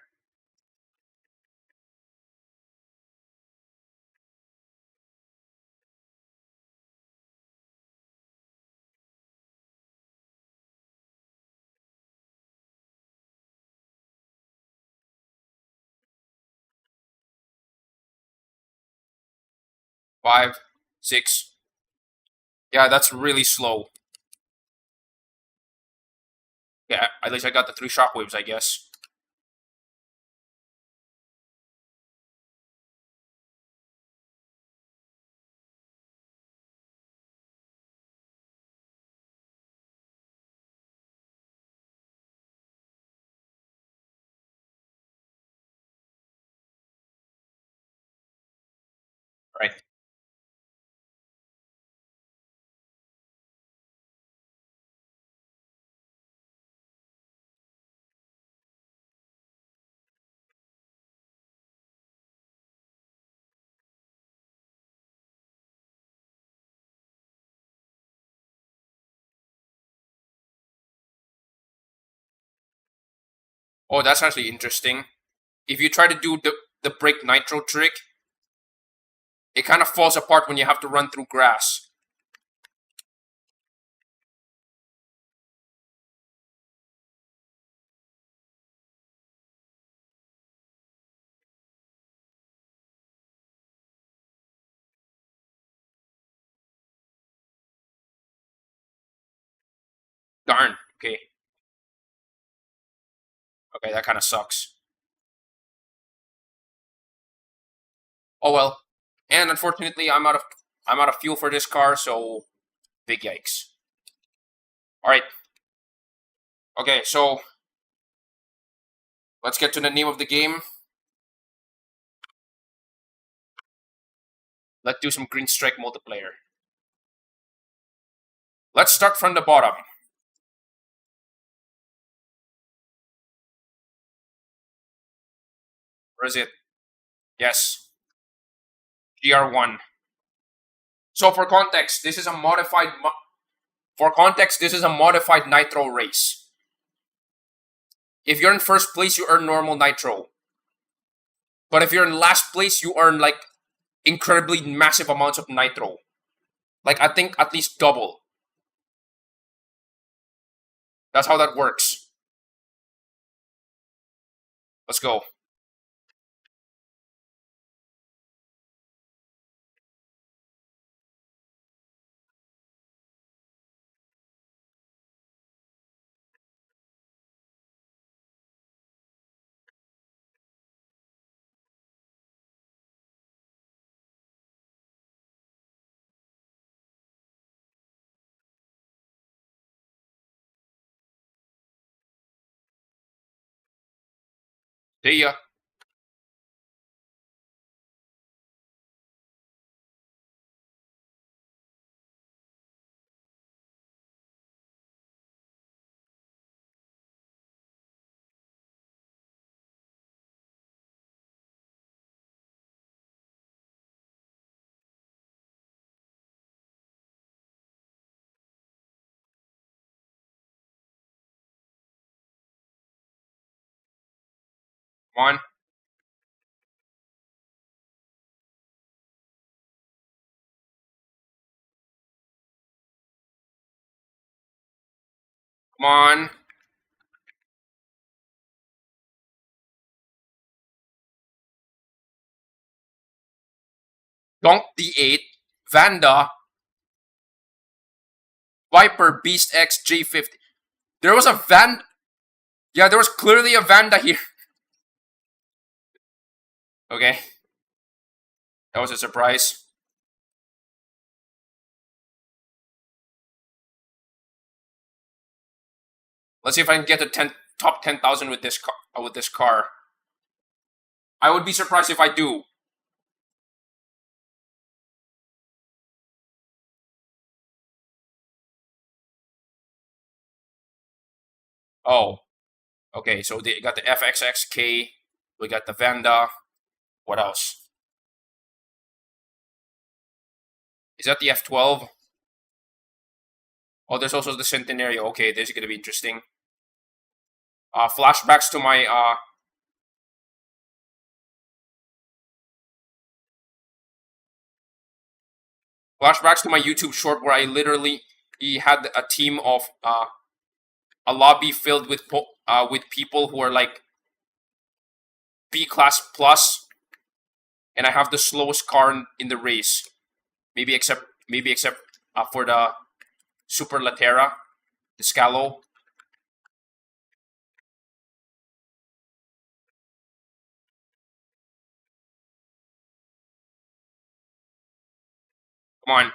Five, six. Yeah, that's really slow. Yeah, at least I got the 3 shockwaves, I guess. Right. Oh, that's actually interesting. If you try to do the break nitro trick, it kind of falls apart when you have to run through grass. Darn. Okay. Okay, that kind of sucks. Oh well. And unfortunately, I'm out of fuel for this car, so big yikes. All right. Okay, so let's get to the name of the game. Let's do some Green Strike multiplayer. Let's start from the bottom. Where is it? Yes, GR1. So for context, this is a modified nitro race. If you're in first place, you earn normal nitro. But if you're in last place, you earn like incredibly massive amounts of nitro. Like I think at least double. That's how that works. Let's go. See ya. Come on. Come on. Donk D8. Vanda. Viper. Beast X. J50. There was a Van. Yeah, there was clearly a Vanda here. Okay. That was a surprise. Let's see if I can get to top 10,000 with this car. I would be surprised if I do. Oh, okay. So they got the FXXK. We got the Vanda. What else? Is that the F12? Oh, there's also the Centenario. Okay, this is gonna be interesting. Flashbacks to my YouTube short where I literally had a team of a lobby filled with people who are like B class plus, and I have the slowest car in the race. Maybe except for the Super Latera, the Scalo. Come on.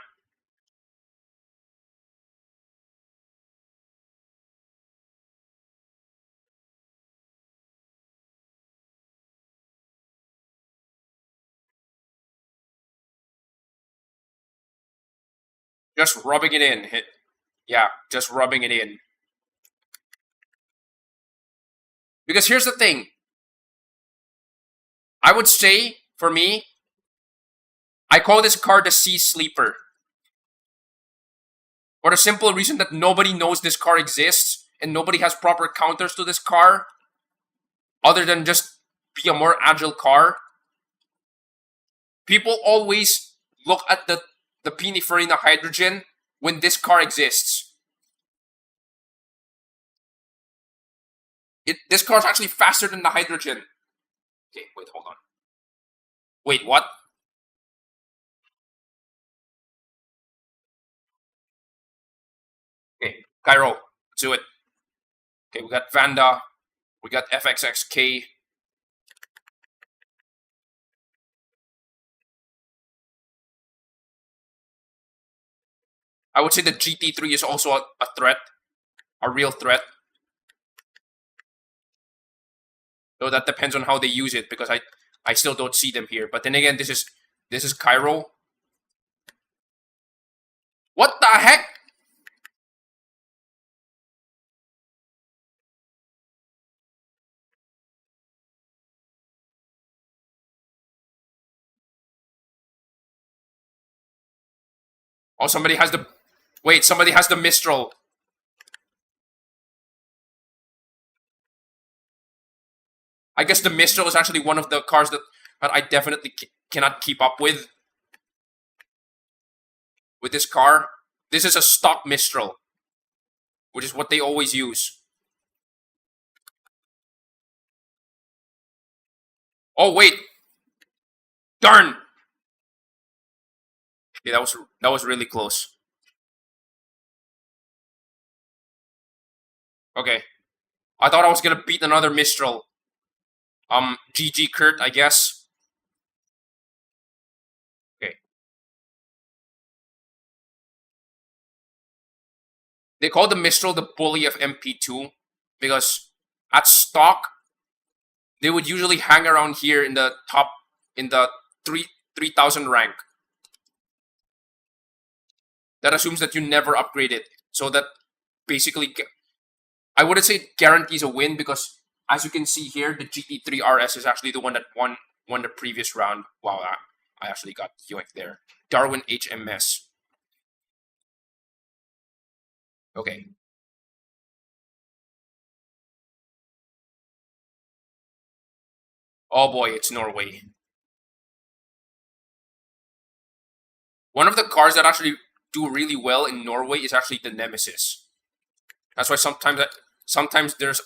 Just rubbing it in. Yeah, just rubbing it in. Because here's the thing. I would say, for me, I call this car the Sea Sleeper. For the simple reason that nobody knows this car exists and nobody has proper counters to this car other than just be a more agile car. People always look at the Pininfarina Hydrogen when this car exists. This car is actually faster than the Hydrogen. Okay, wait, hold on. Wait, what? Okay, Cairo, let's do it. Okay, we got Vanda, we got FXXK. I would say the GT3 is also a threat, a real threat. Though that depends on how they use it, because I still don't see them here. But then again, this is Cairo. What the heck? Oh, somebody has the... Wait, somebody has the Mistral. I guess the Mistral is actually one of the cars that I definitely cannot keep up with this car. This is a stock Mistral, which is what they always use. Oh, wait. Darn. Yeah, that was really close. Okay. I thought I was gonna beat another Mistral. GG Kurt, I guess. Okay. They call the Mistral the bully of MP2 because at stock, they would usually hang around here in the top, in the 3,000 rank. That assumes that you never upgrade it. So that basically, I wouldn't say it guarantees a win, because as you can see here, the GT3 RS is actually the one that won the previous round. Wow, I actually got yoinked there. Darwin HMS. Okay. Oh boy, it's Norway. One of the cars that actually do really well in Norway is actually the Nemesis. That's why sometimes there's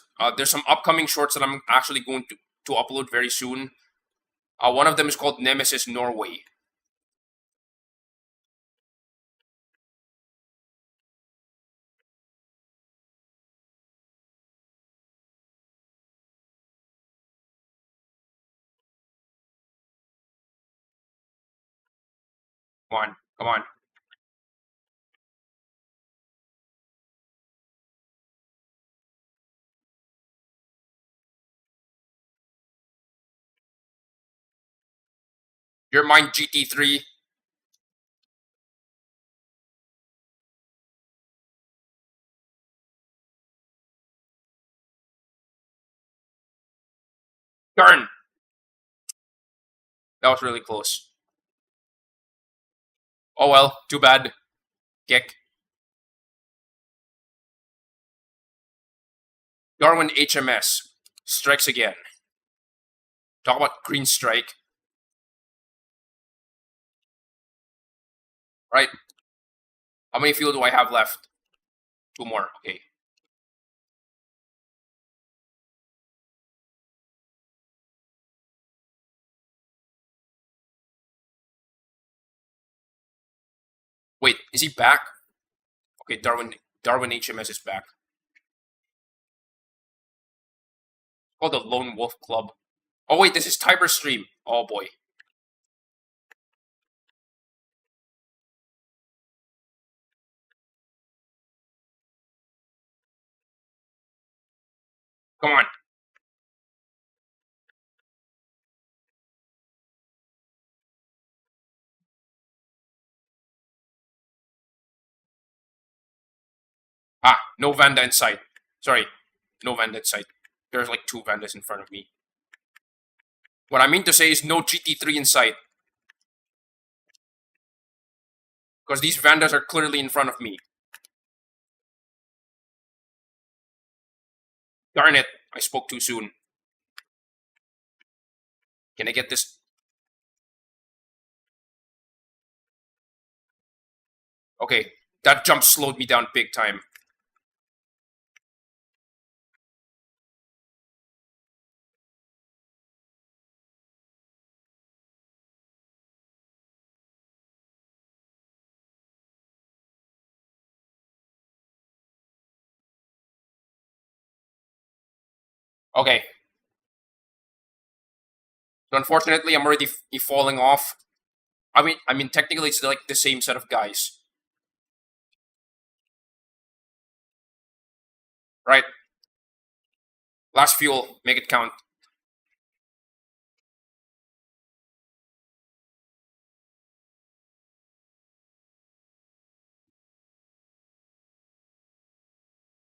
some upcoming shorts that I'm actually going to upload very soon. One of them is called Nemesis Norway. Come on, come on. Your mind GT3. Darn, that was really close. Oh well, too bad. Kick. Darwin HMS strikes again. Talk about green strike. Right. How many fuel do I have left? 2 more. Okay. Wait, is he back? Okay, Darwin HMS is back. Called the Lone Wolf Club. Oh wait, this is Tiber Stream. Oh boy. Come on. Ah, no Vanda in sight. Sorry, no Vanda in sight. There's like 2 Vandas in front of me. What I mean to say is no GT3 in sight. Because these Vandas are clearly in front of me. Darn it, I spoke too soon. Can I get this? Okay, that jump slowed me down big time. Okay. So unfortunately, I'm already falling off. I mean, technically, it's like the same set of guys, right? Last fuel, make it count.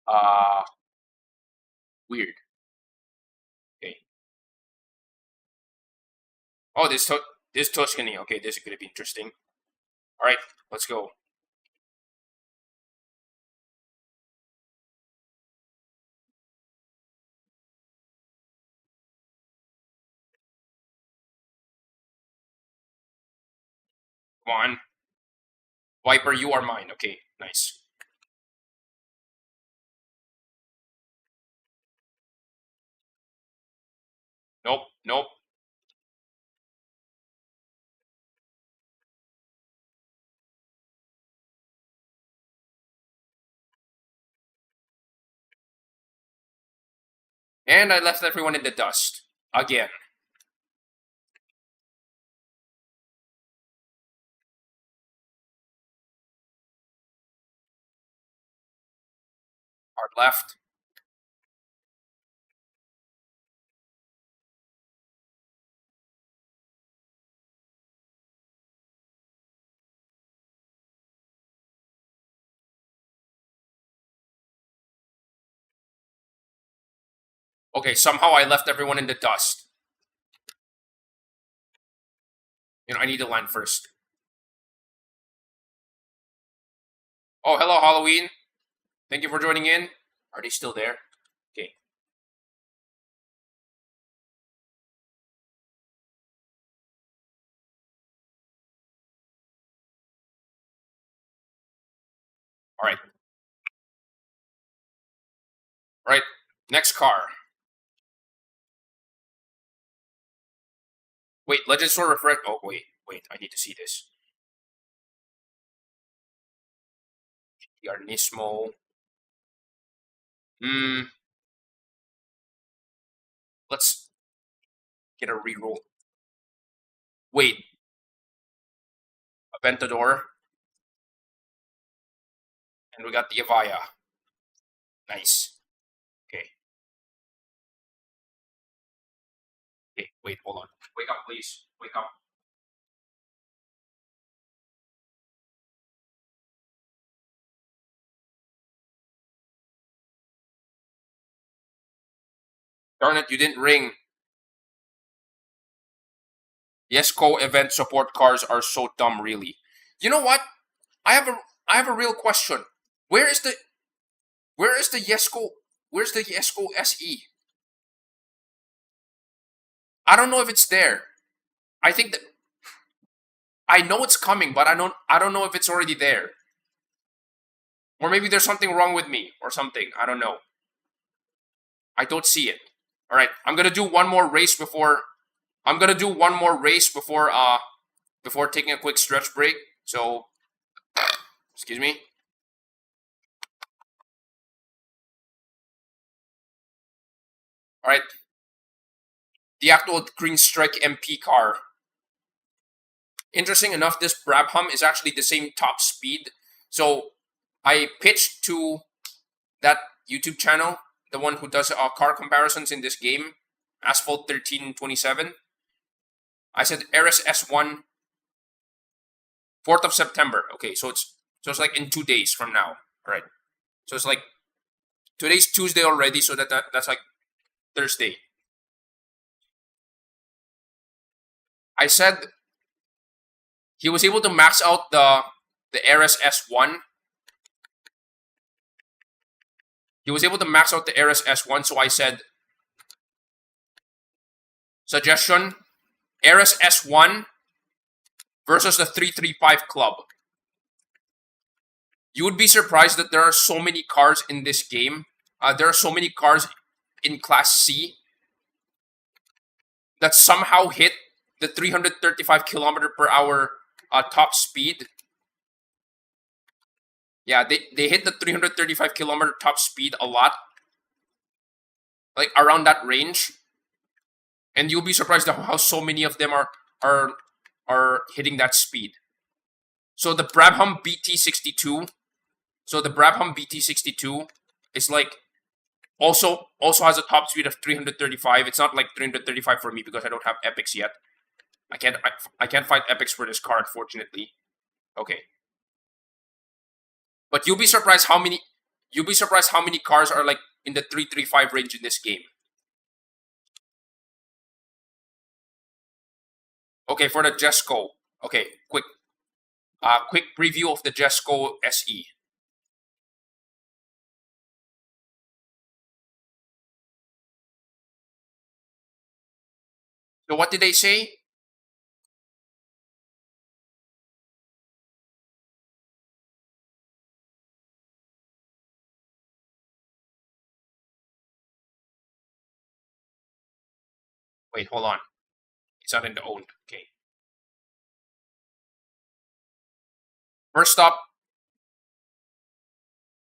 Uh, Weird. Okay. Oh, this Tuscany. Okay, this is gonna be interesting. All right, let's go. Come on, Viper, you are mine. Okay, nice. Nope, nope. And I left everyone in the dust again. Hard left. Okay, somehow I left everyone in the dust. I need to land first. Oh, hello, Halloween. Thank you for joining in. Are they still there? Okay. All right. All right. Next car. Wait, Legends Store refresh. Oh, wait. I need to see this. Yarnismo. Let's get a reroll. Wait, Aventador. And we got the Avaya. Nice. Okay. Okay, wait, hold on. Wake up, please. Wake up. Darn it, you didn't ring. Yesco event support cars are so dumb, really. You know what? I have a real question. Where is the Yesco? Where's the Yesco SE? I don't know if it's there. I think that I know it's coming, but I don't know if it's already there. Or maybe there's something wrong with me or something. I don't know. I don't see it. All right, I'm gonna do one more race before. Before taking a quick stretch break. So, excuse me. All right, the actual Green Strike MP car. Interesting enough, this Brabham is actually the same top speed. So, I pitched to that YouTube channel, the one who does car comparisons in this game, Asphalt 1327. I said Eris S1, 4th of September. Okay, so it's like in 2 days from now. All right. So it's like today's Tuesday already, so that's like Thursday. I said he was able to max out the Eris S1. He was able to max out the Eris S1, so I said, suggestion, Eris S1 versus the 335 Club. You would be surprised that there are so many cars in this game. There are so many cars in Class C that somehow hit the 335 kilometer per hour top speed. Yeah, they hit the 335 kilometer top speed a lot. Like around that range. And you'll be surprised at how so many of them are hitting that speed. So the Brabham BT62. So the Brabham BT62 is like also has a top speed of 335. It's not like 335 for me because I don't have epics yet. I can't find epics for this car, unfortunately. Okay. But you'll be surprised how many cars are like in the 335 range in this game. Okay, for the Jesco. Okay, quick preview of the Jesco SE. So what did they say? Wait, hold on. It's not in the owned. Okay. First up,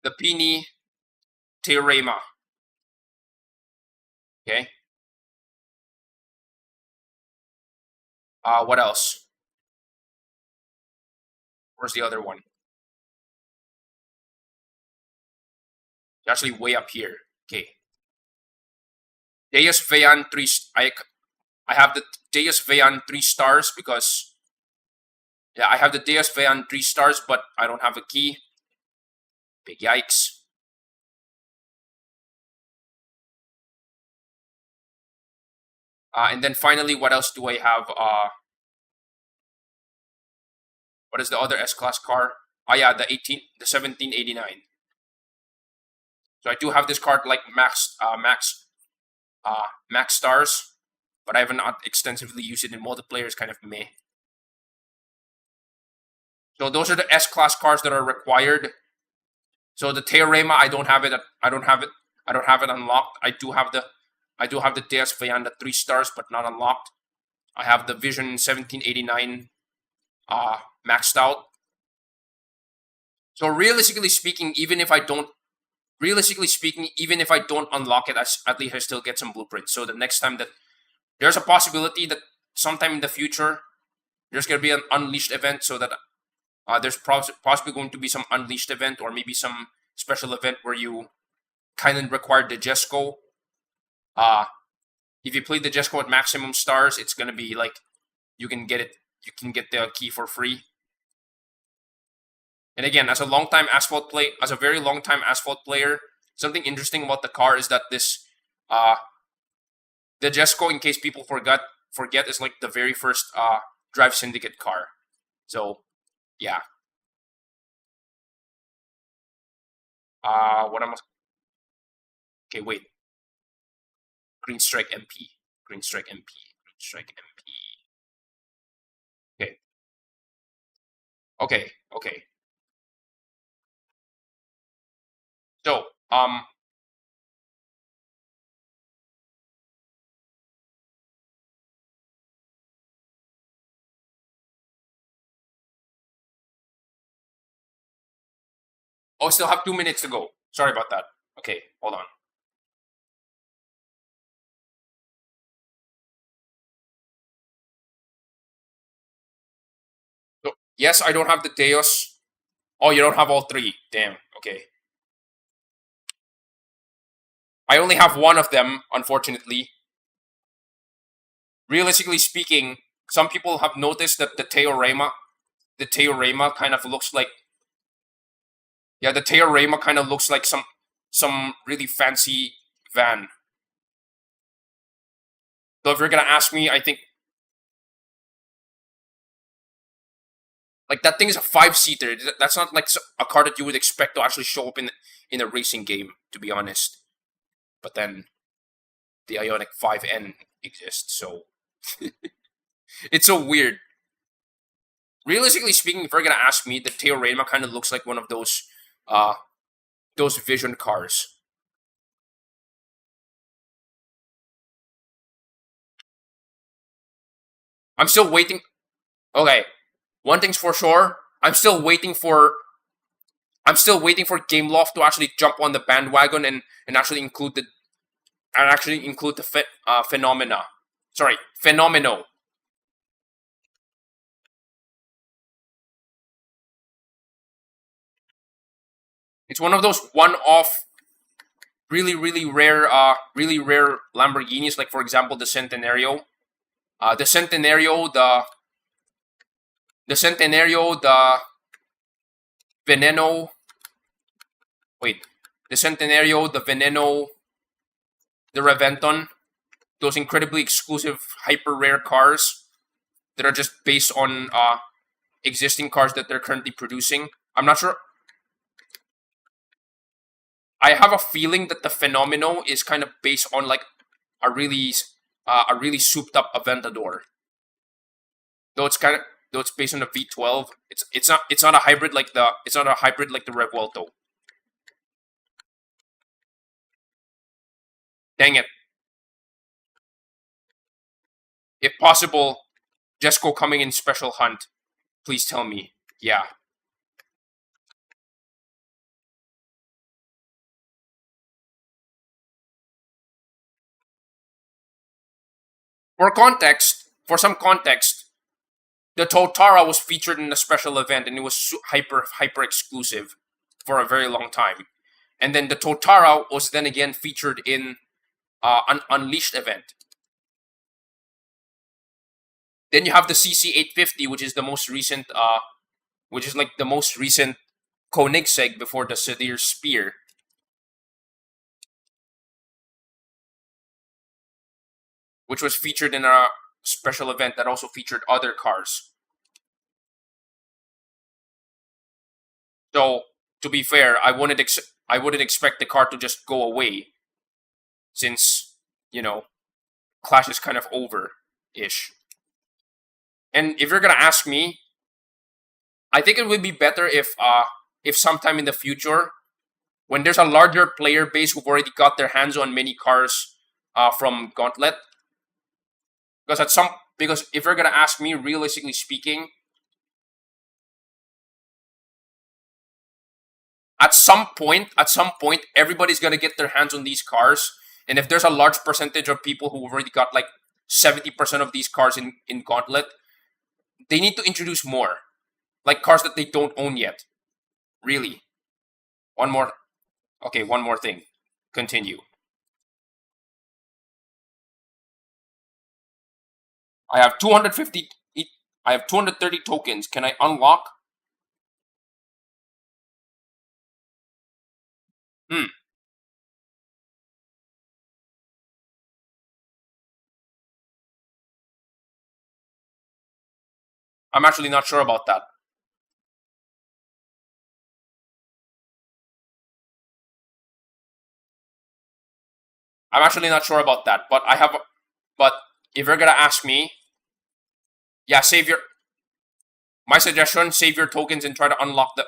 the Pini Teorema. Okay. What else? Where's the other one? It's actually way up here. Okay. Deus Veyan 3. I have the Deus Veyan 3 stars because I have the Deus Veyan 3 stars, but I don't have a key. Big yikes. And then finally, what else do I have? What is the other S-Class car? Oh yeah, the 1789. So I do have this card like max stars, but I have not extensively used it in multiplayer. It's kind of meh. So those are the S-Class cars that are required. So the Teorema, I don't have it. I don't have it unlocked. I do have the Deus Vayanda 3 stars, but not unlocked. I have the Vision 1789 maxed out. So realistically speaking, even if I don't unlock it, at least I still get some blueprints. So the next time that there's a possibility that sometime in the future there's gonna be an unleashed event, so that there's possibly going to be some unleashed event or maybe some special event where you kind of require the Jesco. If you play the Jesco at maximum stars, it's gonna be like you can get the key for free. And again, as a very long time Asphalt player, something interesting about the car is that this the Jesco, in case people forget, is like the very first Drive Syndicate car. So yeah. What am I? Okay, wait. Green Strike MP. Green Strike MP. Green Strike MP. Okay. Okay. Okay. So, I still have 2 minutes to go. Sorry about that. Okay, hold on. So, yes, I don't have the Deus. Oh, you don't have all three. Damn. Okay. I only have one of them, unfortunately. Realistically speaking, some people have noticed that the Teorema kind of looks like, yeah, the Teorema kind of looks like some really fancy van. So if you're gonna ask me, I think like that thing is a 5-seater. That's not like a car that you would expect to actually show up in a racing game, to be honest. But then the Ioniq 5N exists, so it's so weird. Realistically speaking, if you're gonna ask me, the Teorema kind of looks like one of those Vision cars. I'm still waiting. Okay, one thing's for sure. I'm still waiting for Gameloft to actually jump on the bandwagon and actually include the phenomena. Sorry, Phenomeno. It's one of those one-off, really rare Lamborghinis. Like for example, the Centenario, the Veneno. Wait, the Centenario, the Veneno, the Reventon. Those incredibly exclusive, hyper rare cars that are just based on existing cars that they're currently producing. I'm not sure. I have a feeling that the Fenomeno is kind of based on like a really souped up Aventador. Though it's based on a V12. It's not a hybrid like the Revuelto. Dang it. If possible, Jesco coming in special hunt. Please tell me. Yeah. For some context, the Totara was featured in a special event and it was hyper exclusive for a very long time. And then the Totara was then again featured in an Unleashed event. Then you have the CC850, which is the most recent, which is like the most recent Koenigsegg before the Sedir Spear. which was featured in a special event that also featured other cars. So, to be fair, I wouldn't expect the car to just go away, since, you know, Clash is kind of over-ish. And if you're gonna ask me, I think it would be better if sometime in the future, when there's a larger player base who've already got their hands on many cars from Gauntlet, because if you're gonna ask me, realistically speaking, at some point, everybody's gonna get their hands on these cars, and if there's a large percentage of people who already got like 70% of these cars in Gauntlet, they need to introduce more, like cars that they don't own yet. Really. One more thing. Continue. I have 250. I have 230 tokens. Can I unlock? I'm actually not sure about that. I'm actually not sure about that. But if you're gonna ask me, yeah, my suggestion, save your tokens and try to unlock the.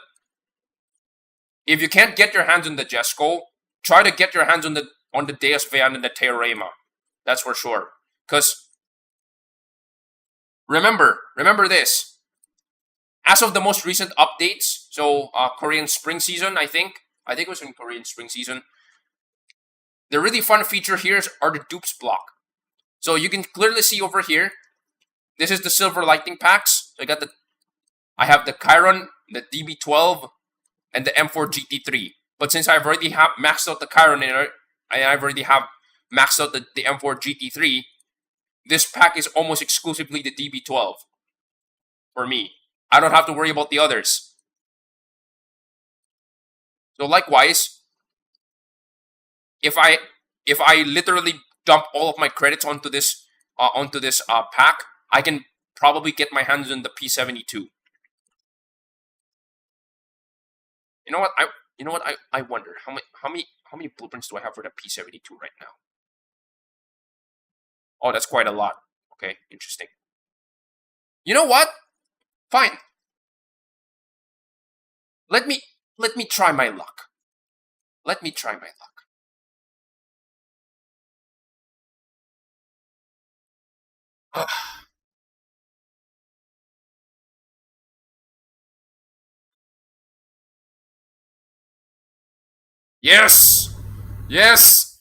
If you can't get your hands on the Jesco, try to get your hands on the Deus Van and the Teorema. That's for sure. Because remember this. As of the most recent updates, so Korean spring season, I think it was in Korean spring season. The really fun feature here are the dupes block. So you can clearly see over here, this is the silver lightning packs. I have the Chiron, the DB12, and the M4 GT3. But since I've already maxed out the Chiron and I've already have maxed out the M4 GT3, this pack is almost exclusively the DB12 for me. I don't have to worry about the others. So likewise, if I literally dump all of my credits onto this pack, I can probably get my hands on the P72. You know what? I wonder how many blueprints do I have for the P72 right now? Oh, that's quite a lot. Okay, interesting. You know what? Fine. Let me try my luck. Let me try my luck. Yes! Yes!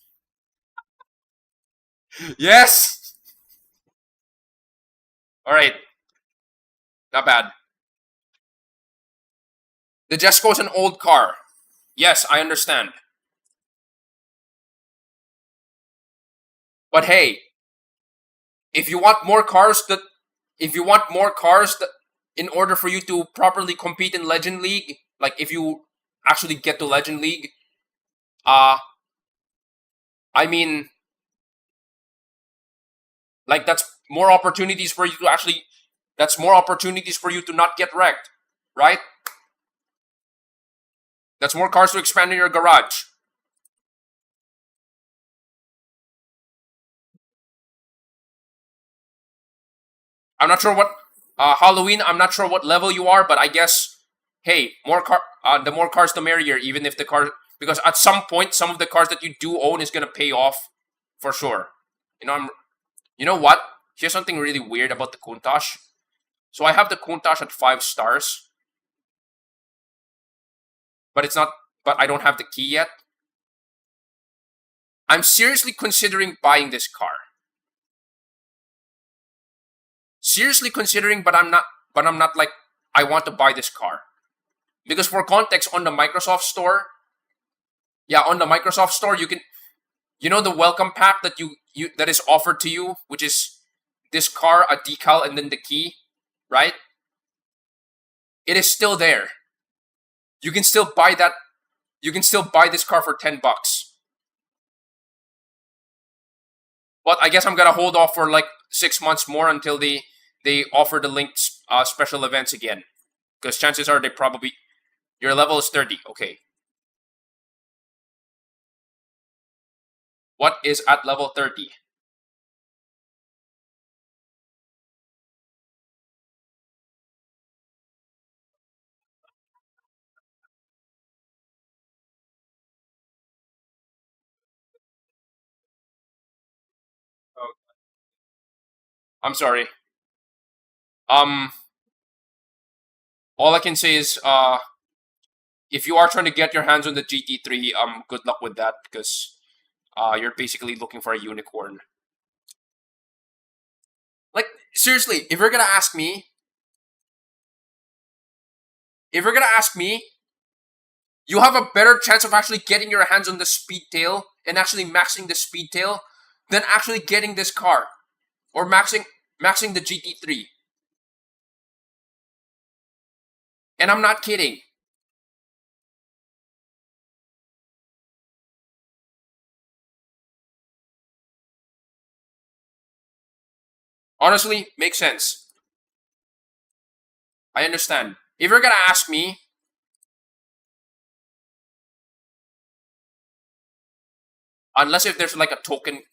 Yes! Alright. Not bad. The Jesco's an old car. Yes, I understand. But hey, if you want more cars in order for you to properly compete in Legend League, like if you actually get to Legend League, I mean, like that's more opportunities for you to not get wrecked, right? That's more cars to expand in your garage. I'm not sure what Halloween. I'm not sure what level you are, but I guess, hey, the more cars, the merrier. Even if the car, because at some point, some of the cars that you do own is gonna pay off for sure. You know what? Here's something really weird about the Countach. So I have the Countach at 5 stars, but I don't have the key yet. I'm seriously considering buying this car. Seriously considering, but I'm not like I want to buy this car. Because for context, on the Microsoft Store, you know the welcome pack that that is offered to you, which is this car, a decal, and then the key, right? It is still there. You can still buy that. You can still buy this car for $10. But I guess I'm gonna hold off for like 6 months more until they offer the linked special events again, because chances are they probably your level is 30. Okay. What is at level 30? Oh, I'm sorry. Um, all I can say is if you are trying to get your hands on the GT3, good luck with that, because you're basically looking for a unicorn. Like, seriously, if you're gonna ask me, you have a better chance of actually getting your hands on the speed tail and actually maxing the speed tail than actually getting this car or maxing the GT3. And I'm not kidding. Honestly, makes sense. I understand. If you're gonna ask me, unless if there's like a token,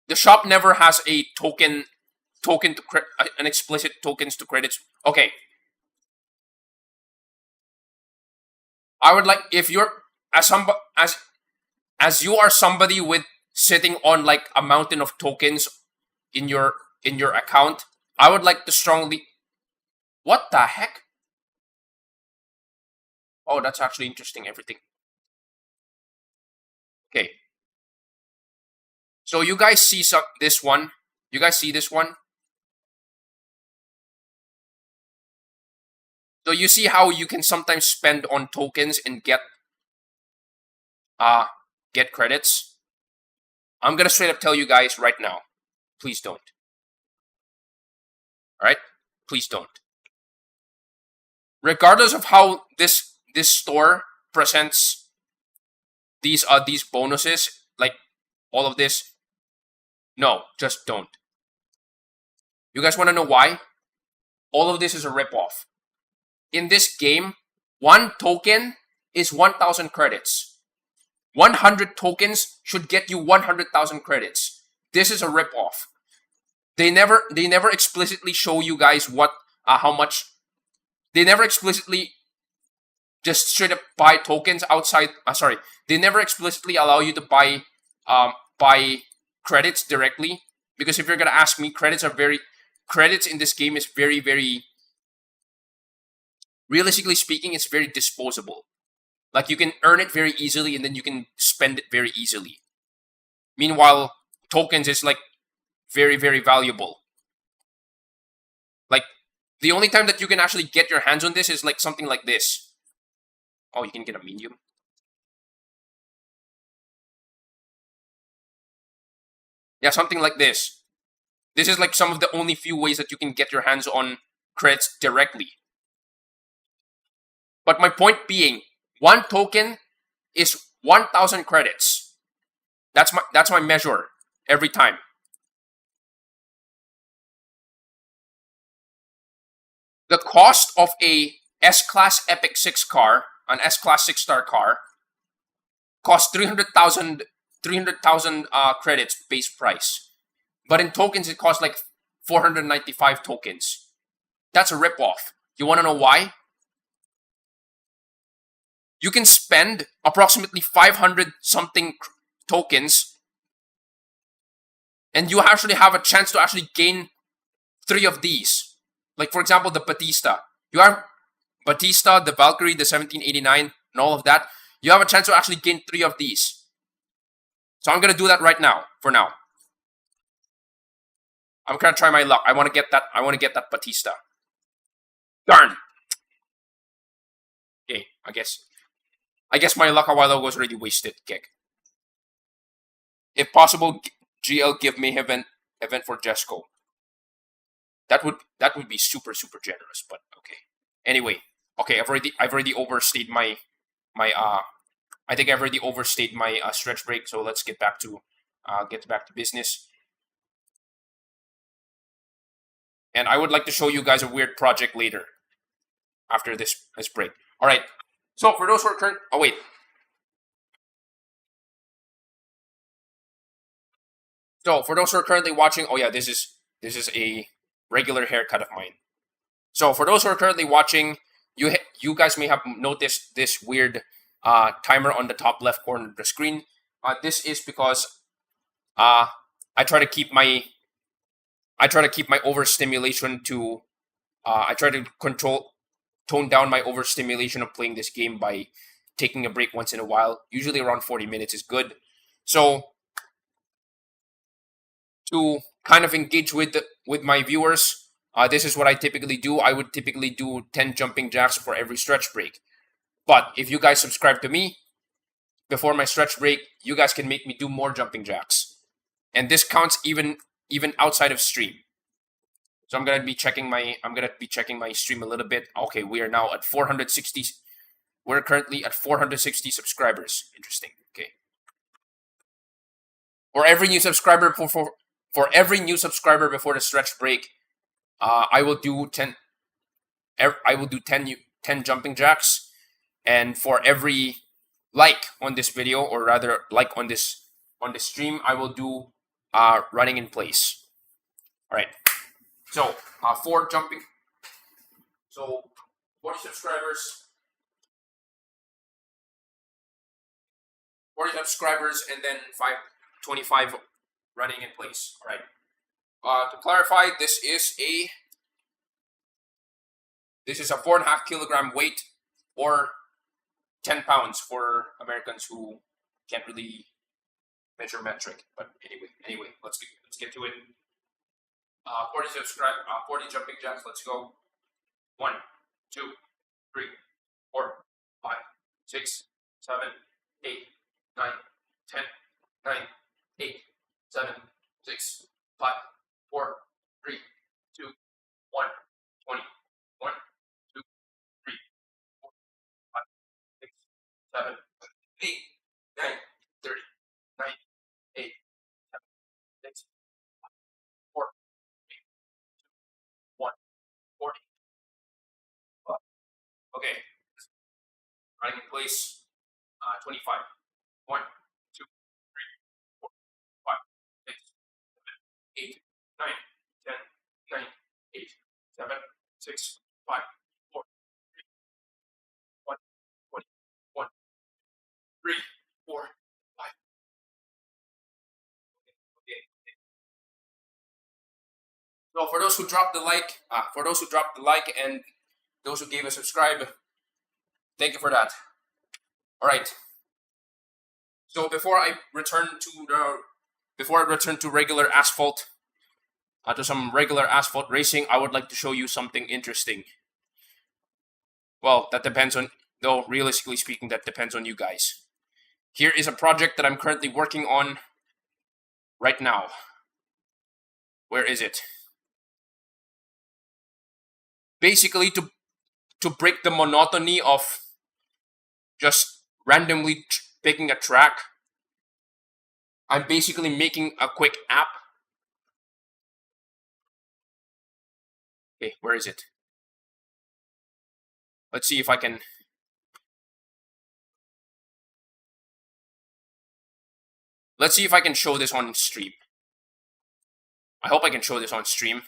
the shop never has a token to an explicit tokens to credits. Okay, I would like, if you're as you are somebody with sitting on like a mountain of tokens in your account, I would like to strongly. What the heck? Oh, that's actually interesting. Everything. Okay. So you guys see this one? You guys see this one? So you see how you can sometimes spend on tokens and get credits? I'm gonna straight up tell you guys right now. Please don't. Alright? Please don't. Regardless of how this store presents these bonuses, like all of this, no, just don't. You guys wanna know why? All of this is a ripoff. In this game, one token is 1,000 credits. 100 tokens should get you 100,000 credits. This is a ripoff. They never explicitly show you guys what how much. They never explicitly just straight up buy tokens outside. Sorry, they never explicitly allow you to buy credits directly, because if you're gonna ask me, credits in this game is very realistically speaking, it's very disposable. Like, you can earn it very easily and then you can spend it very easily. Meanwhile, tokens is like very valuable. Like, the only time that you can actually get your hands on this is like something like this. Oh, you can get a medium. Yeah, something like this. This is like some of the only few ways that you can get your hands on credits directly. But my point being, one token is 1,000 credits. That's my measure every time. The cost of a S-Class Epic 6 car, an S-Class 6-star car, costs 300,000 credits base price. But in tokens, it costs like 495 tokens. That's a ripoff. You want to know why? You can spend approximately 500 something tokens, and you actually have a chance to actually gain 3 of these. Like, for example, the Batista. You have Batista, the Valkyrie, the 1789, and all of that. You have a chance to actually gain 3 of these. So I'm gonna do that right now. For now, I'm gonna try my luck. I want to get that Batista. Darn. Okay, I guess my luck a while ago was already wasted. Kick. If possible, GL give me event for Jesco. That would be super generous, but okay. Anyway, okay, I've already overstayed my I think I've already overstayed my stretch break, so let's get back to I'll get back to business. And I would like to show you guys a weird project later, after this break. All right. So for those who are current, oh wait. So for those who are currently watching, oh yeah, this is a regular haircut of mine. So for those who are currently watching, you guys may have noticed this weird timer on the top left corner of the screen. This is because I try to keep my overstimulation to I try to tone down my overstimulation of playing this game by taking a break once in a while. Usually around 40 minutes is good. So to kind of engage with my viewers, this is what I typically do. I would typically do 10 jumping jacks for every stretch break. But if you guys subscribe to me before my stretch break, you guys can make me do more jumping jacks. And this counts even outside of stream. So I'm gonna be checking my stream a little bit. Okay, we are now at 460. We're currently at 460 subscribers. Interesting. Okay. For every new subscriber for every new subscriber before the stretch break, I will do 10 jumping jacks, and for every like on this video, or rather like on this stream, I will do running in place. All right. So 4 jumping. So 40 subscribers. 40 subscribers, and then 25 running in place. All right. To clarify, this is a 4.5 kilogram weight, or 10 pounds for Americans who can't really measure metric. But anyway, let's get to it. 40 jumping jacks. Let's go. 1, 2, 3, 4, 5, 6, 7, 8, 9, 10, 9, 8, 7, 6, 5, 4, 3, 2, 1, 20, 1, 2, 3, 4, 5, 6, 7, 8, 9, 30, 9, 8, 7, 6, 5, 4, 3, 2, 1, 40. Okay. Running in place. 25. 1, 2, 3, 4, 5, 6, 7, 8, 9, 10, 9, 8, 7, 6, 5, 4, 3, 1, 20, 1, 3, 4, 5. Okay. So for those who dropped the like, and those who gave a subscribe, thank you for that. All right. So before I return to regular asphalt, to some regular asphalt racing, I would like to show you something interesting. Well, that depends on, though realistically speaking, that depends on you guys. Here is a project that I'm currently working on right now. Where is it? Basically, to break the monotony of just randomly picking a track, I'm basically making a quick app. Okay, where is it? Let's see if I can. Let's see if I can show this on stream. I hope I can show this on stream.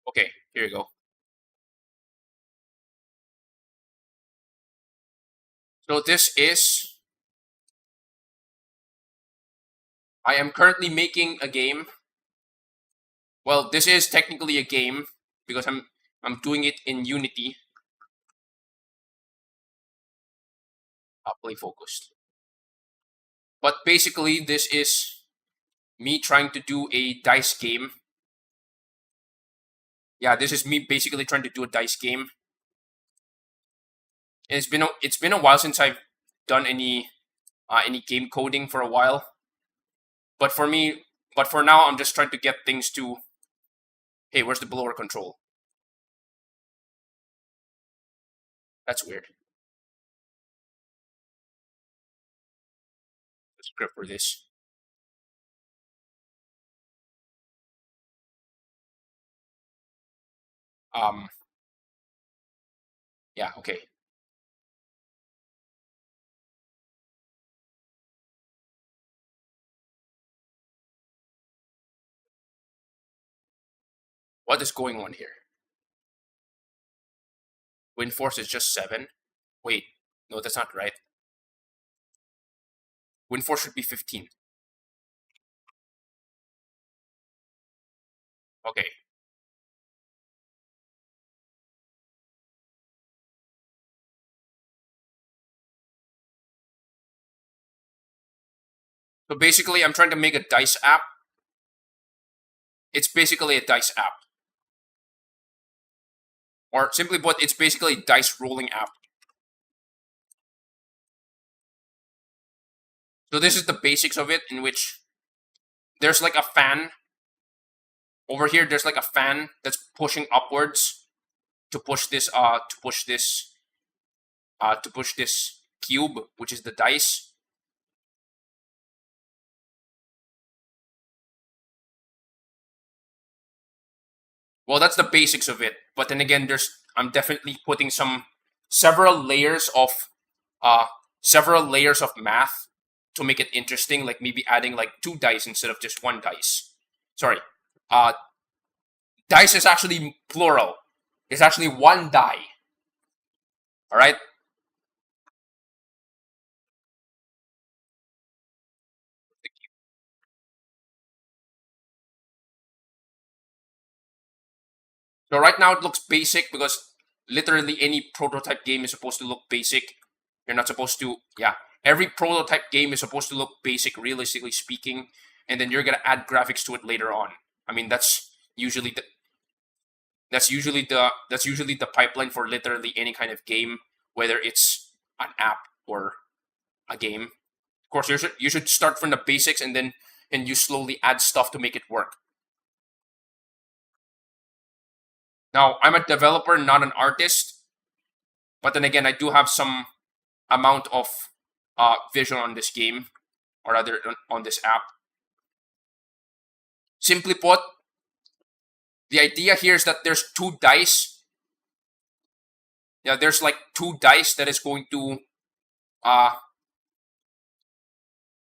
Okay, here you go. So this is, I am currently making a game. Well, this is technically a game because I'm doing it in Unity. Play focused. But basically, this is me trying to do a dice game. Yeah, this is me basically trying to do a dice game. It's been a while since I've done any game coding for a while. But for now, I'm just trying to get things to. Hey, where's the blower control? That's weird. script for this. Yeah, okay. What is going on here? Wind force is just 7. Wait, no, that's not right. Wind force should be 15. Okay. So basically, I'm trying to make a dice app. It's basically a dice app. Or simply put, it's basically a dice rolling app. So this is the basics of it, in which there's like a fan. Over here, there's like a fan that's pushing upwards to push this cube, which is the dice. Well, that's the basics of it. But then again, I'm definitely putting several layers of math to make it interesting, like maybe adding like 2 dice instead of just 1 dice. Sorry. Dice is actually plural. It's actually 1 die. Alright? So right now it looks basic because literally any prototype game is supposed to look basic. You're not supposed to, yeah. Every prototype game is supposed to look basic, realistically speaking, and then you're gonna add graphics to it later on. I mean, that's usually the pipeline for literally any kind of game, whether it's an app or a game. Of course, you should start from the basics and you slowly add stuff to make it work. Now, I'm a developer, not an artist, but then again, I do have some amount of vision on this game, or rather on this app. Simply put, the idea here is that there's 2 dice. Yeah, there's like 2 dice that is going to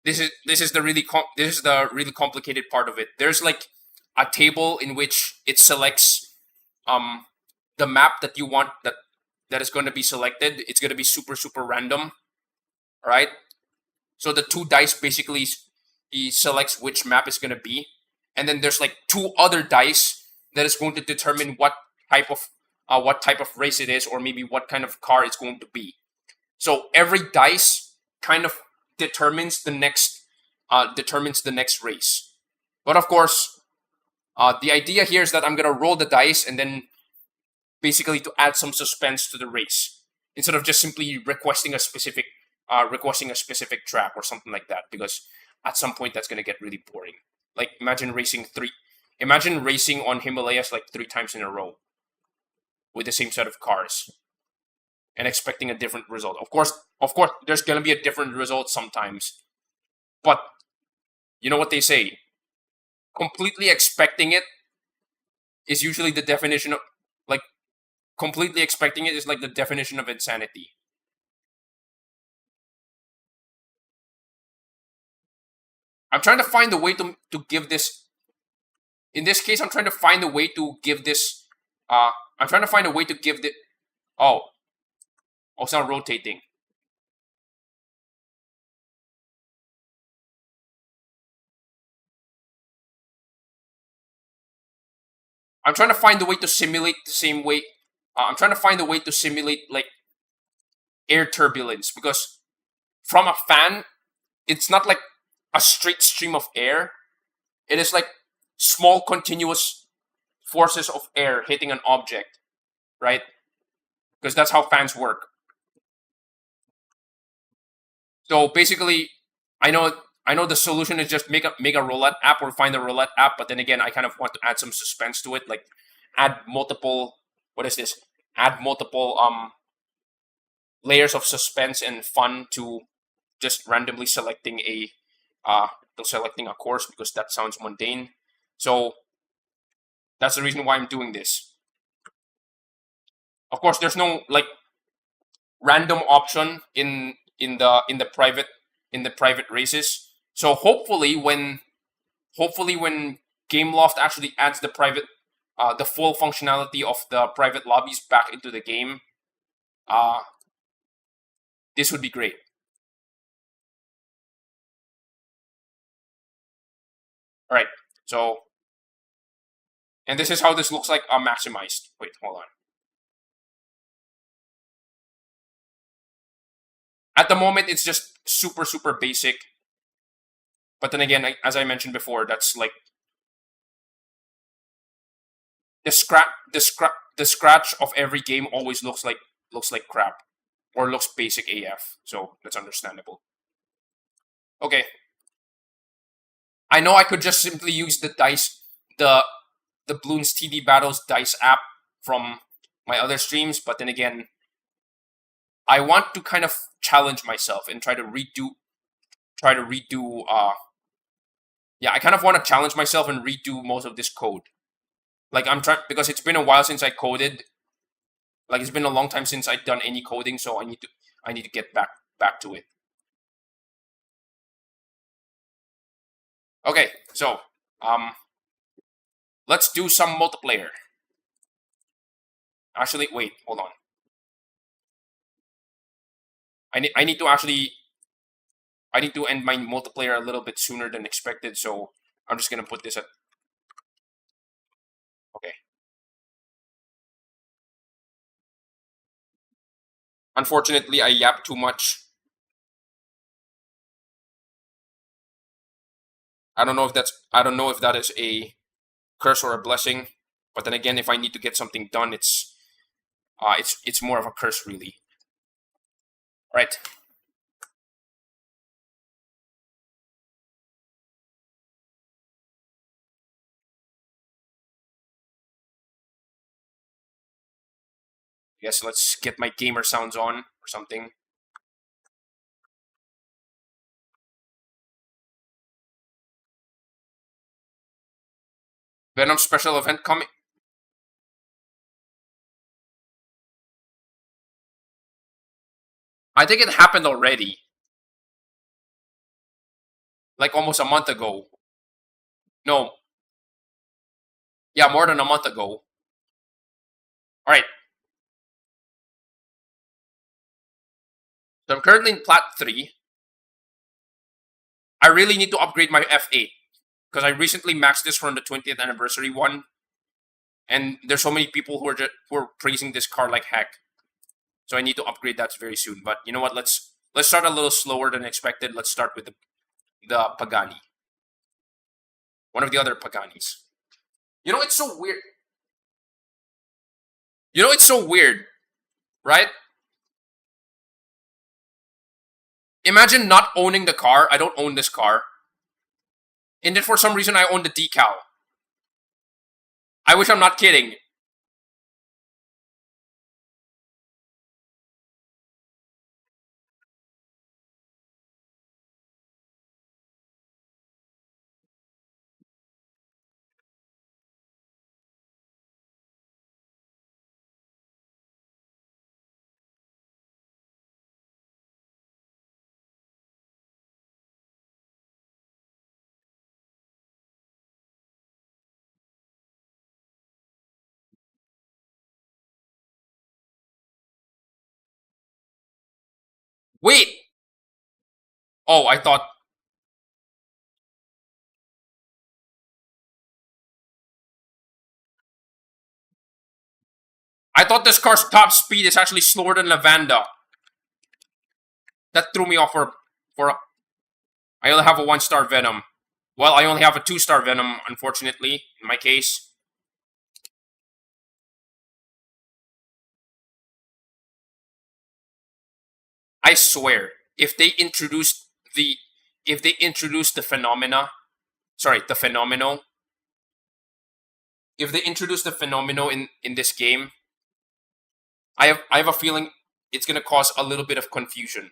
this is the really complicated part of it. There's like a table in which it selects the map that you want that is going to be selected. It's going to be super random, right? So the 2 dice basically he selects which map is going to be, and then there's like 2 other dice that is going to determine what type of race it is, or maybe what kind of car it's going to be. So every dice kind of determines the next race. But of course, the idea here is that I'm gonna roll the dice and then basically to add some suspense to the race instead of just simply requesting a specific track or something like that. Because at some point that's gonna get really boring. Like imagine racing on Himalayas like 3 times in a row with the same set of cars and expecting a different result. Of course, there's gonna be a different result sometimes, but you know what they say: completely expecting it is usually the definition of completely expecting it is like the definition of insanity. I'm trying to find a way to give this. In this case, I'm trying to find a way to give this. I'm trying to find a way to give the. Oh, it's not rotating. I'm trying to find a way to simulate the same way. I'm trying to find a way to simulate like air turbulence, because from a fan, it's not like a straight stream of air. It is like small continuous forces of air hitting an object, right? Because that's how fans work. So basically, I know the solution is just make a roulette app or find a roulette app, but then again, I kind of want to add some suspense to it, like add multiple layers of suspense and fun to just randomly selecting till selecting a course because that sounds mundane. So that's the reason why I'm doing this. Of course, there's no like random option in the private races. So hopefully when Gameloft actually adds the full functionality of the private lobbies back into the game, this would be great. All right, so and this is how this looks like maximized. Wait, hold on. At the moment, it's just super basic. But then again, as I mentioned before, that's like the scratch of every game always looks like crap or looks basic AF. So that's understandable. Okay. I know I could just simply use the Bloons TV Battles dice app from my other streams, but then again, I want to kind of challenge myself and try to redo. Yeah, I kind of want to challenge myself and redo most of this code. Like I'm trying because it's been a while since I coded. Like it's been a long time since I've done any coding, so I need to get back to it. Okay, so let's do some multiplayer. Actually, wait, hold on. I need to end my multiplayer a little bit sooner than expected, so I'm just gonna put this at. Okay. Unfortunately, I yapped too much. I don't know if that is a curse or a blessing, but then again, if I need to get something done, it's more of a curse, really. All right. Yes, let's get my gamer sounds on or something. Venom special event coming. I think it happened already. Like almost a month ago. No. Yeah, more than a month ago. Alright. So I'm currently in Plat 3. I really need to upgrade my F8. Because I recently maxed this from the 20th anniversary one. And there's so many people who are praising this car like heck. So I need to upgrade that very soon. But you know what? Let's start a little slower than expected. Let's start with the Pagani. One of the other Paganis. You know, it's so weird. Right? Imagine not owning the car. I don't own this car. And then for some reason I own the decal. I wish I'm not kidding. Wait! Oh, I thought this car's top speed is actually slower than Lavanda. That threw me off for I only have a 1-star Venom. Well, I only have a 2-star Venom, unfortunately, in my case. I swear, if they introduced the phenomena, the phenomenal, if they introduce the phenomenal in this game, I have a feeling it's gonna cause a little bit of confusion.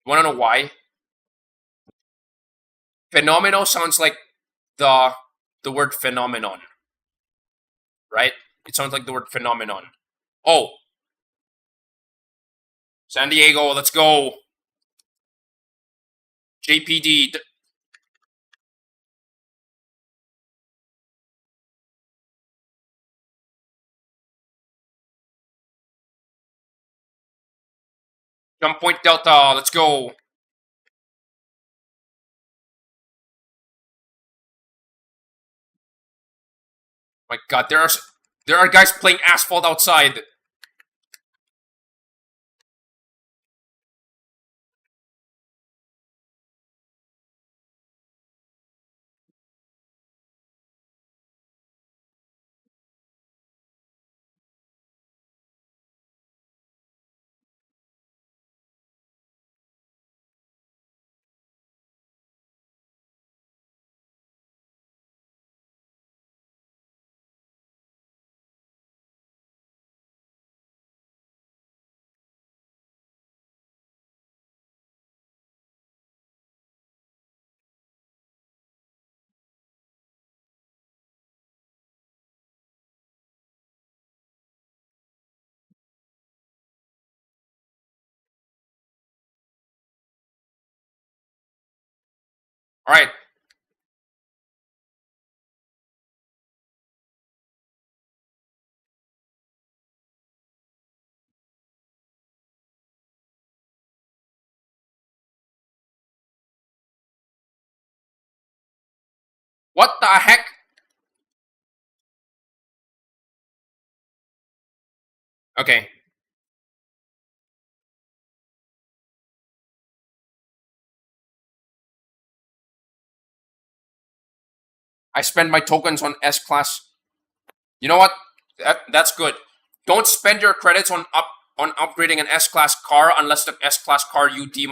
Wanna know why? Phenomenal sounds like the word phenomenon, right? It sounds like the word phenomenon. Oh, San Diego, let's go. JPD. Jump Point Delta, let's go. My God, there are guys playing Asphalt outside. All right. What the heck? Okay. I spend my tokens on S-Class. You know what? That's good. Don't spend your credits on upgrading an S-Class car unless the S-Class car you deem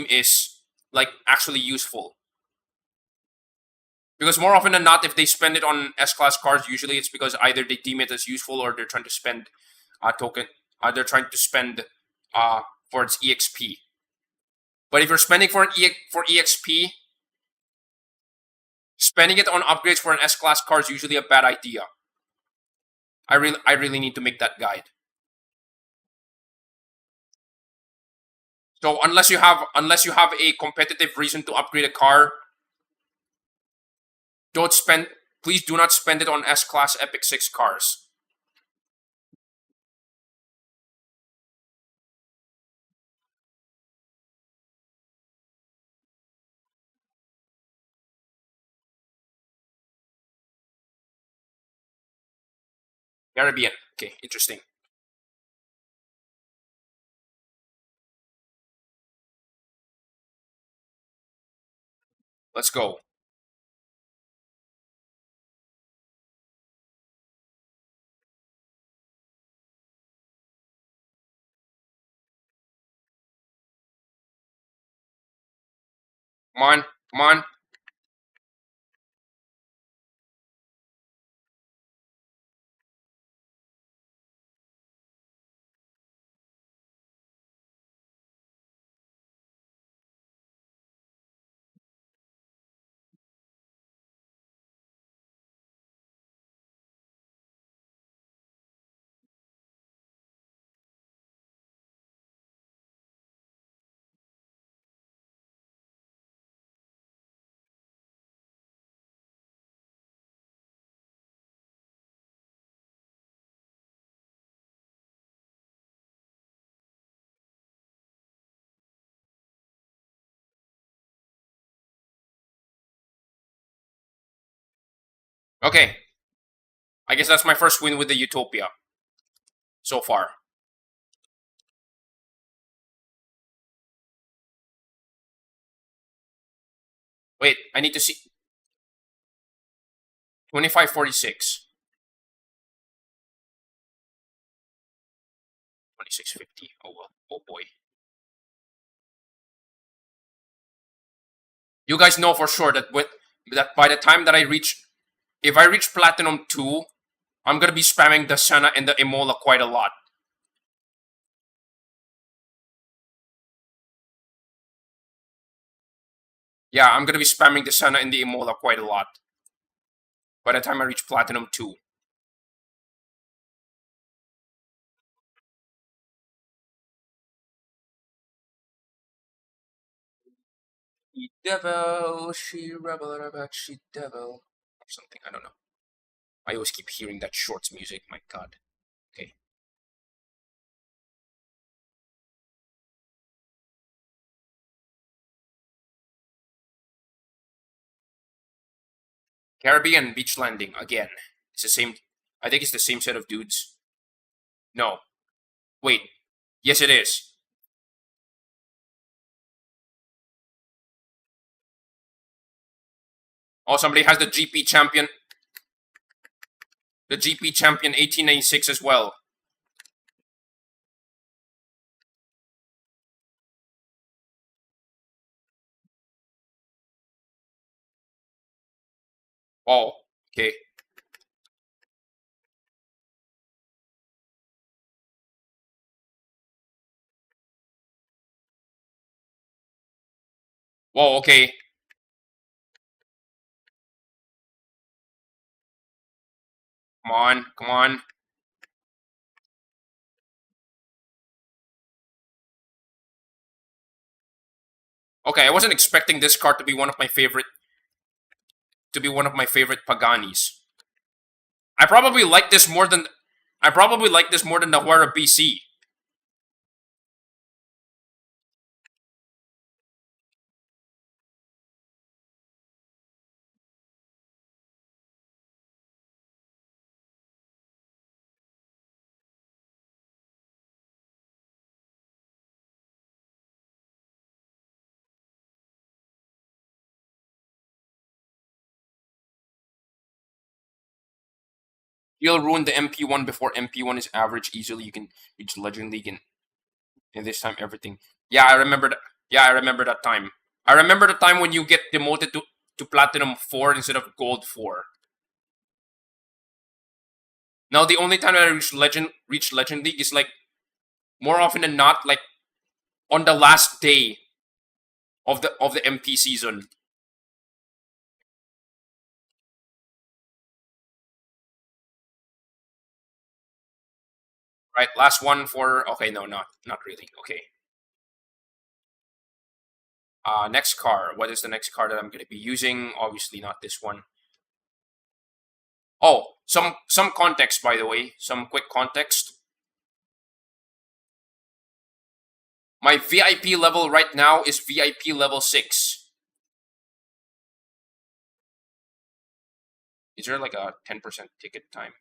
is like actually useful. Because more often than not, if they spend it on S-Class cars, usually it's because either they deem it as useful or they're trying to spend token. They're trying to spend for its EXP. But if you're spending for EXP, spending it on upgrades for an S-Class car is usually a bad idea. I really need to make that guide. So unless you have a competitive reason to upgrade a car, please do not spend it on S-Class Epic 6 cars. Caribbean. Okay, interesting. Let's go. Come on, come on. Okay. I guess that's my first win with the Utopia so far. Wait, I need to see. 2546. 2650. Oh well. Oh boy. You guys know for sure that by the time that if I reach Platinum 2, I'm gonna be spamming the Senna and the Imola quite a lot. Yeah, I'm gonna be spamming the Senna and the Imola quite a lot by the time I reach Platinum 2. She devil, she rebel, she devil. Or something, I don't know. I always keep hearing that shorts music, my god. Okay. Caribbean Beach Landing, again. It's the same, I think it's the same set of dudes. No. Wait. Yes, it is. Oh, somebody has the GP champion 1896 as well. Oh, okay. Whoa, okay. Come on, come on. Okay, I wasn't expecting this car to be one of my favorite Paganis. I probably like this more than the Huara BC. You'll ruin the MP1 before MP1 is average easily. You can reach Legend League in this time everything. Yeah, I remember that. Yeah, I remember that time. I remember the time when you get demoted to Platinum 4 instead of Gold 4. Now the only time I reach Legend League is like more often than not like on the last day of the MP season. Right, last one for okay, no, not really. Okay. Next car. What is the next car that I'm going to be using? Obviously not this one. Oh, some context by the way. Some quick context. My VIP level right now is VIP level 6. Is there like a 10% ticket time?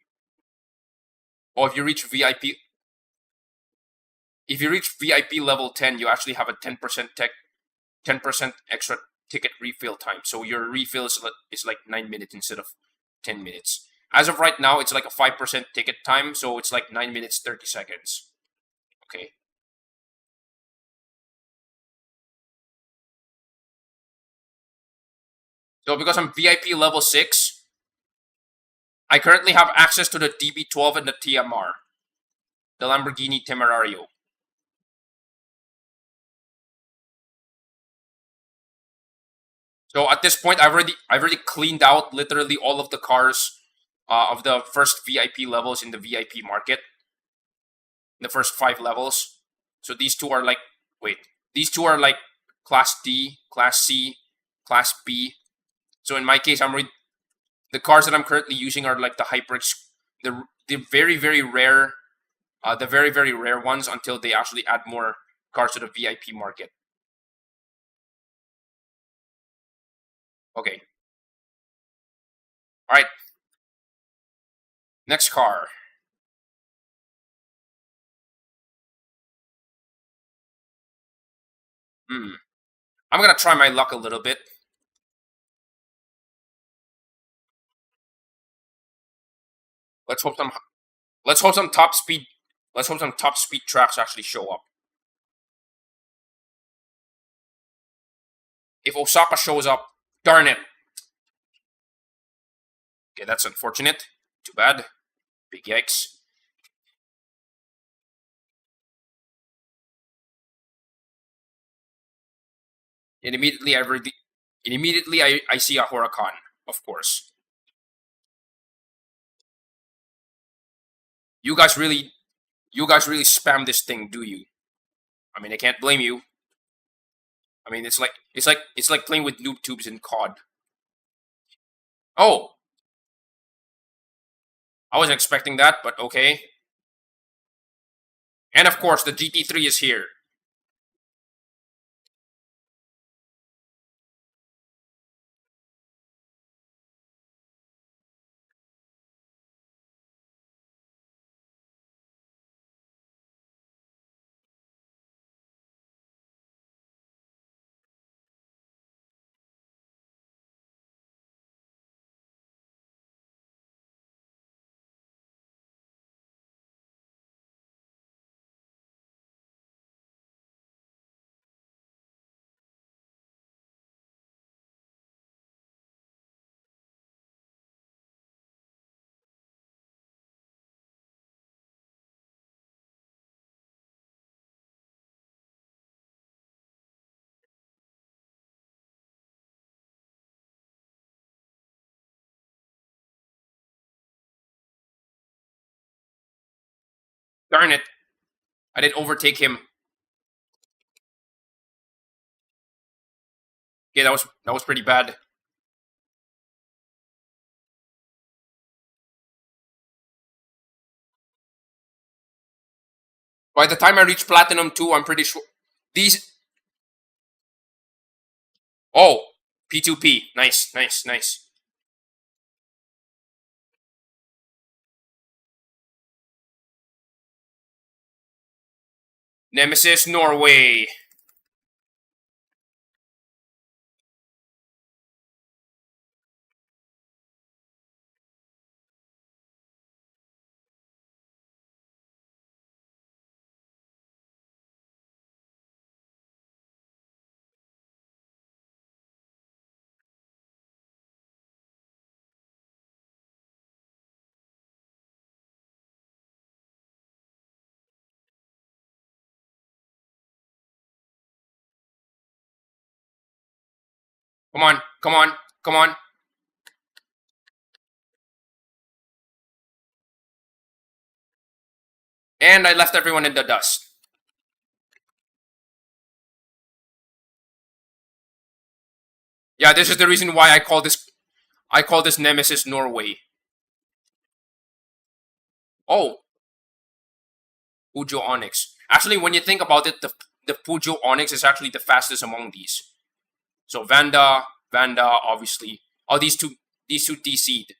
Oh, if you reach VIP level 10, you actually have a 10% extra ticket refill time. So your refill is like 9 minutes instead of 10 minutes. As of right now, it's like a 5% ticket time, so it's like 9 minutes 30 seconds. Okay. So because I'm VIP level 6, I currently have access to the DB12 and the TMR, the Lamborghini Temerario. So at this point, I've already cleaned out literally all of the cars of the first VIP levels in the VIP market, the first 5 levels. So these two are like wait, these two are like Class D, Class C, Class B. So in my case, the cars that I'm currently using are like the hyper, the very very rare ones until they actually add more cars to the VIP market. Okay, all right. Next car. Hmm. I'm gonna try my luck a little bit. Let's hope some. Let's hope some top speed. Let's hope some top speed tracks actually show up. If Osaka shows up, darn it. Okay, that's unfortunate. Too bad. Big yikes. And immediately And immediately I see a Huracan, of course. You guys really spam this thing, do you? I mean, I can't blame you. I mean, it's like playing with noob tubes in COD. Oh, I wasn't expecting that, but okay. And of course, the GT3 is here. Darn it! I didn't overtake him. Yeah, that was pretty bad. By the time I reach Platinum 2, I'm pretty sure these. Oh, P2P. Nice, nice, nice. Nemesis Norway. Come on, come on, come on. And I left everyone in the dust. Yeah, this is the reason why I call this Nemesis Norway. Oh, Pujo Onyx. Actually, when you think about it, the Pujo Onyx is actually the fastest among these. So Vanda, obviously. Oh, these two DC'd.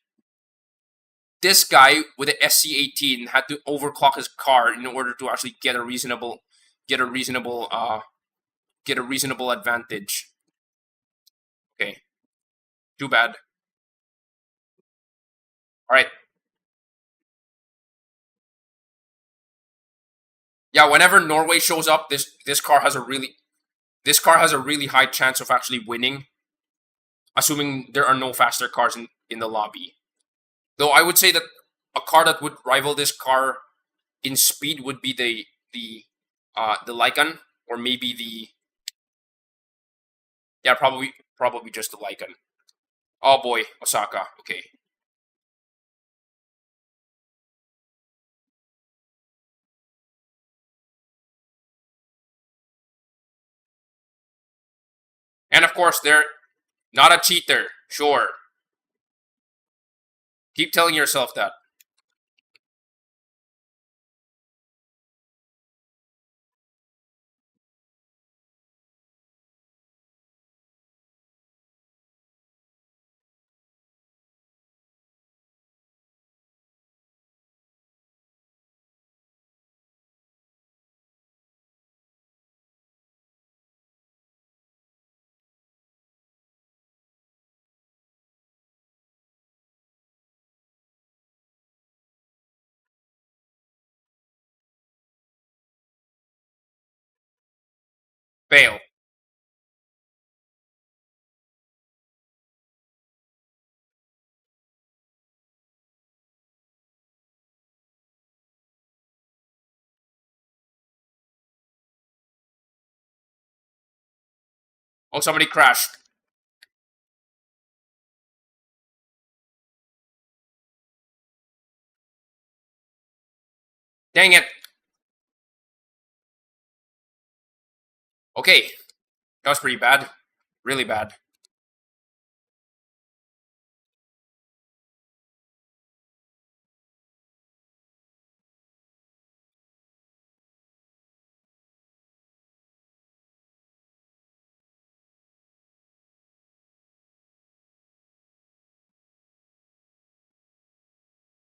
This guy with the SC18 had to overclock his car in order to actually get a reasonable get a reasonable advantage. Okay, too bad. All right. Yeah, whenever Norway shows up, this car has a really high chance of actually winning, assuming there are no faster cars in the lobby. Though I would say that a car that would rival this car in speed would be the Lycan, or maybe the yeah, probably just the Lycan. Oh boy, Osaka. Okay. And of course, they're not a cheater. Sure. Keep telling yourself that. Fail. Oh, somebody crashed. Dang it. Okay, that was pretty bad. Really bad.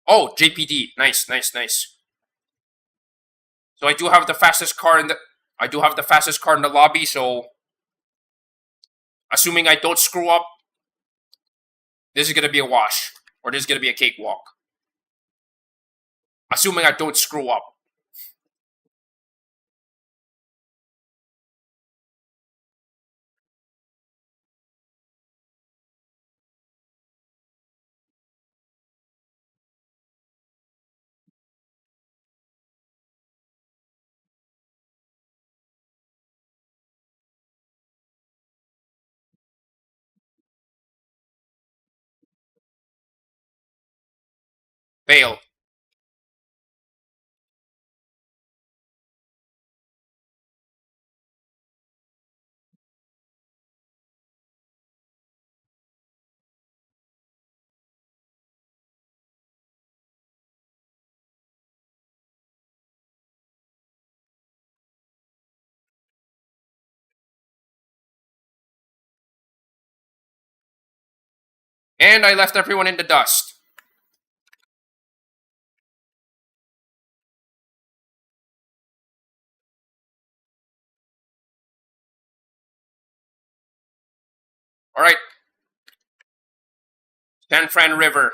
Oh, JPD. Nice, nice, nice. So I do have the fastest car in the lobby, so assuming I don't screw up, this is gonna be a wash. Or this is gonna be a cakewalk. Assuming I don't screw up. Fail. And I left everyone in the dust. Alright. San Fran River.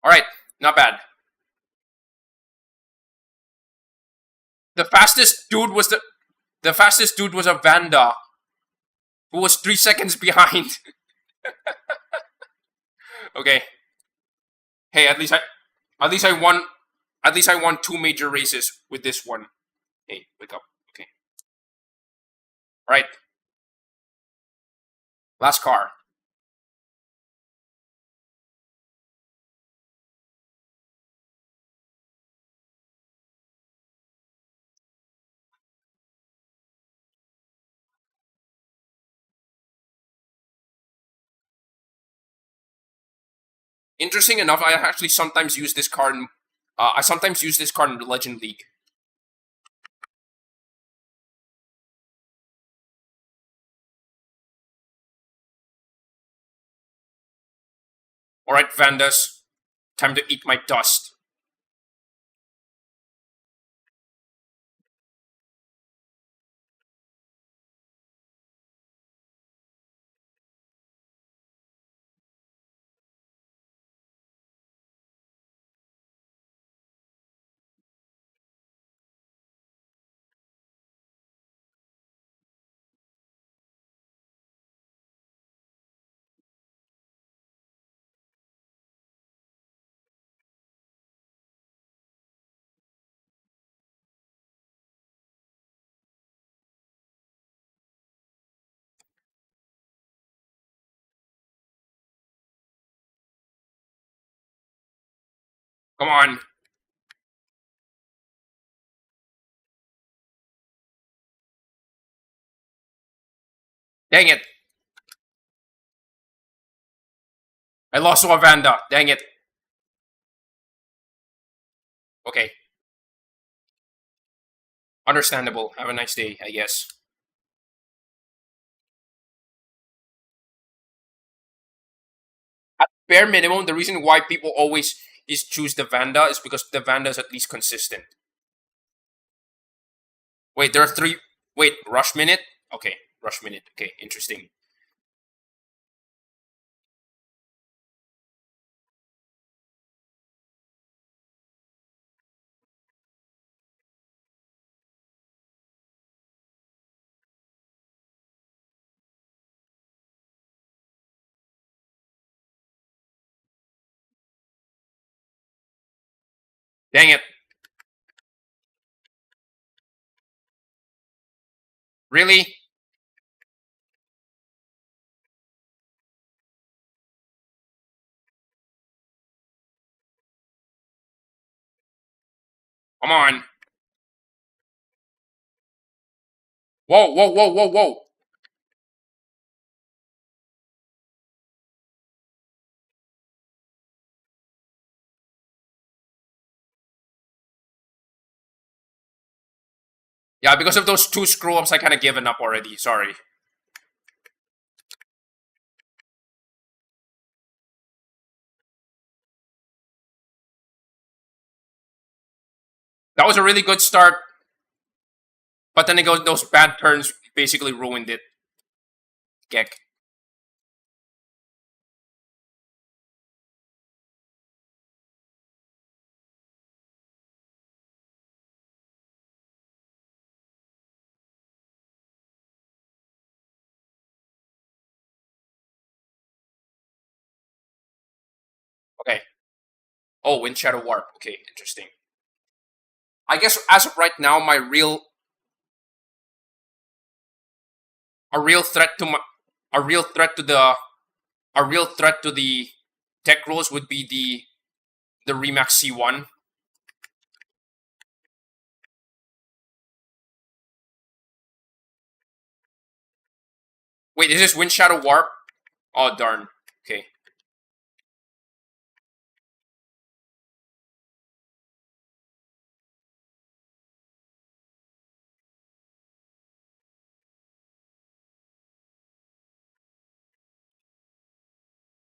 Alright, not bad. The fastest dude was a Vanda who was 3 seconds behind. Okay. Hey, at least I won two major races with this one. Hey, wake up. Okay. Alright. Last car. Interesting enough, I actually sometimes use this card in the Legend League. Alright, Vandas. Time to eat my dust. Come on. Dang it. I lost to a Vanda. Dang it. Okay. Understandable. Have a nice day, I guess. At bare minimum, the reason why people always choose the Vanda is because the Vanda is at least consistent. Wait, there are three. Wait, rush minute? Okay, rush minute. Okay, interesting. Dang it. Really? Come on. Whoa, whoa, whoa, whoa, whoa. Yeah, because of those two screw-ups, I kind of given up already. Sorry. That was a really good start, but then it goes those bad turns basically ruined it. Gek. Okay. Oh, Wind Shadow Warp. Okay, interesting. I guess as of right now, my a real threat to my a real threat to the a real threat to the tech rules would be the Remax C1. Wait, is this Wind Shadow Warp? Oh darn. Okay.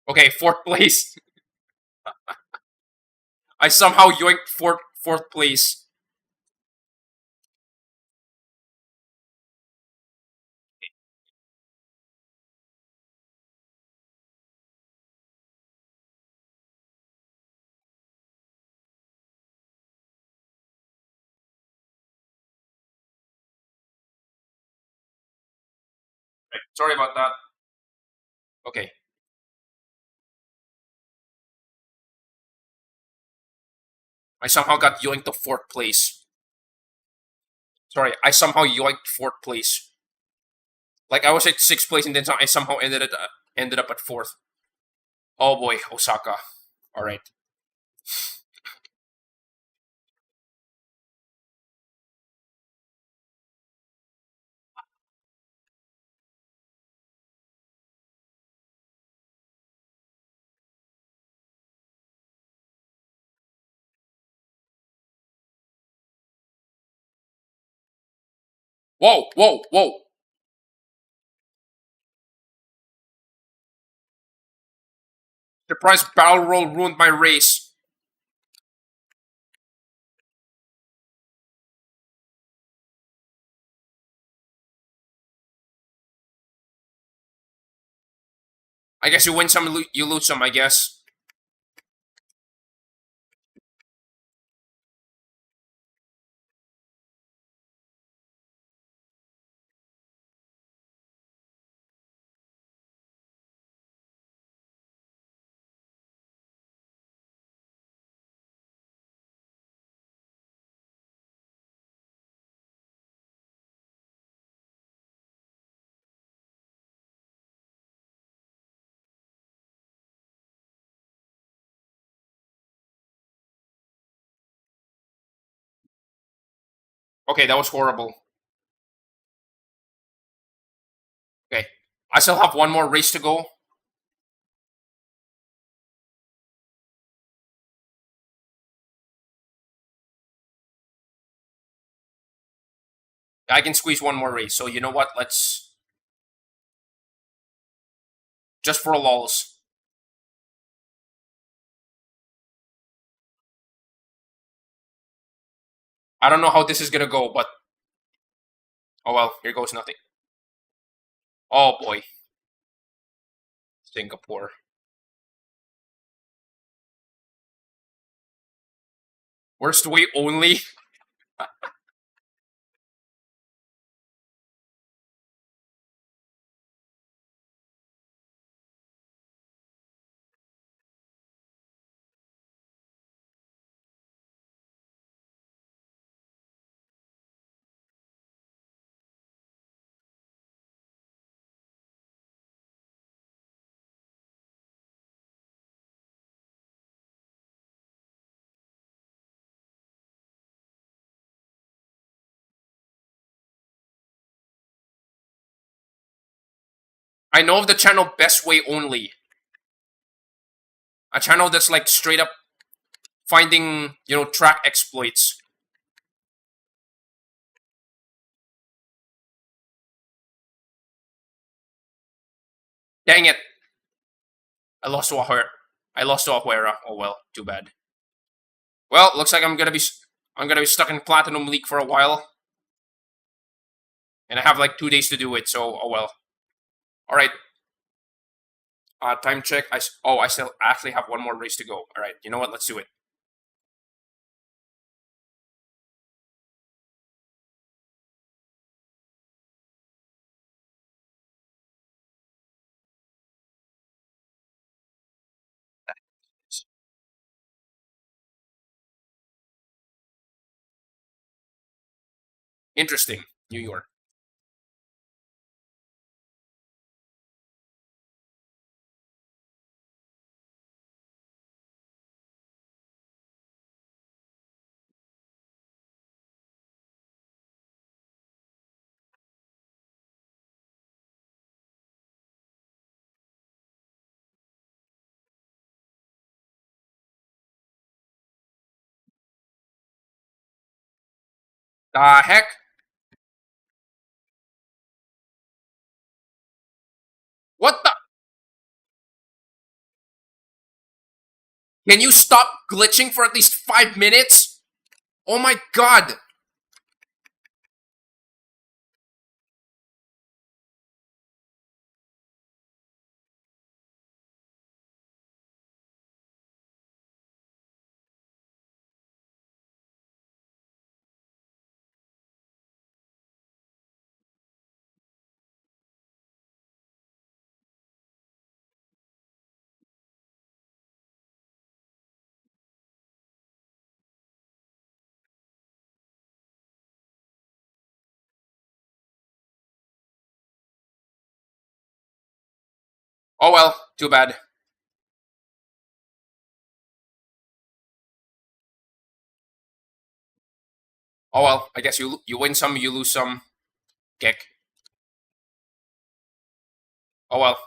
Okay, fourth place. I somehow yoinked fourth place. Right, sorry about that. Okay. I somehow got yoinked to fourth place. Sorry, I somehow yoinked fourth place. Like I was at sixth place and then I somehow ended up at fourth. Oh boy, Osaka. All right. Whoa, whoa, whoa. Surprise barrel roll ruined my race. I guess you win some, you lose some, I guess. Okay, that was horrible. Okay. I still have one more race to go. I can squeeze one more race. So you know what? Let's just for lulls. I don't know how this is gonna go, but oh well, here goes nothing. Oh boy, Singapore. Worst way only. I know of the channel Best Way Only. A channel that's like straight up finding, track exploits. Dang it. I lost to Ahuera. Oh well, too bad. Well, looks like I'm gonna be stuck in Platinum League for a while. And I have like 2 days to do it, so oh well. Alright. Time check. I still actually have one more race to go. Alright, you know what? Let's do it. Interesting. New York. The heck? What the? Can you stop glitching for at least 5 minutes? Oh my god! Oh well, too bad. Oh well, I guess you win some, you lose some. Kick. Oh well.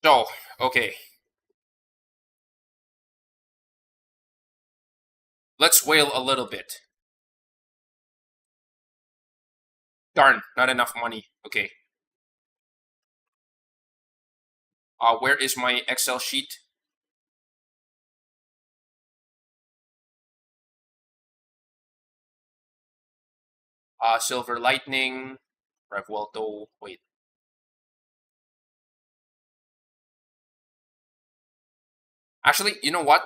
So, okay. Let's wail a little bit. Darn, not enough money. Okay. Where is my Excel sheet? Silver Lightning. Revuelto. Wait. Actually, you know what?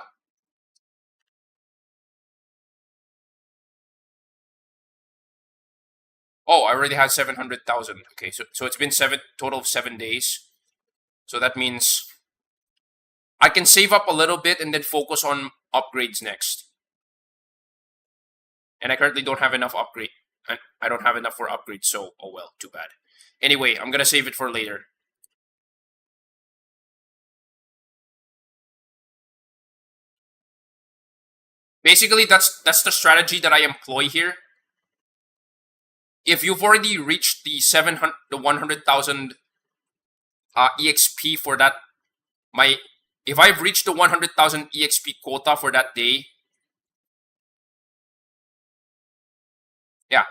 Oh, I already had 700,000. Okay, so it's been total of 7 days. So that means I can save up a little bit and then focus on upgrades next. And I currently don't have enough upgrade. I don't have enough for upgrades, so oh well, too bad. Anyway, I'm gonna save it for later. Basically, that's the strategy that I employ here. If you've already reached the 100,000 EXP for that, if I've reached the 100,000 EXP quota for that day, yeah.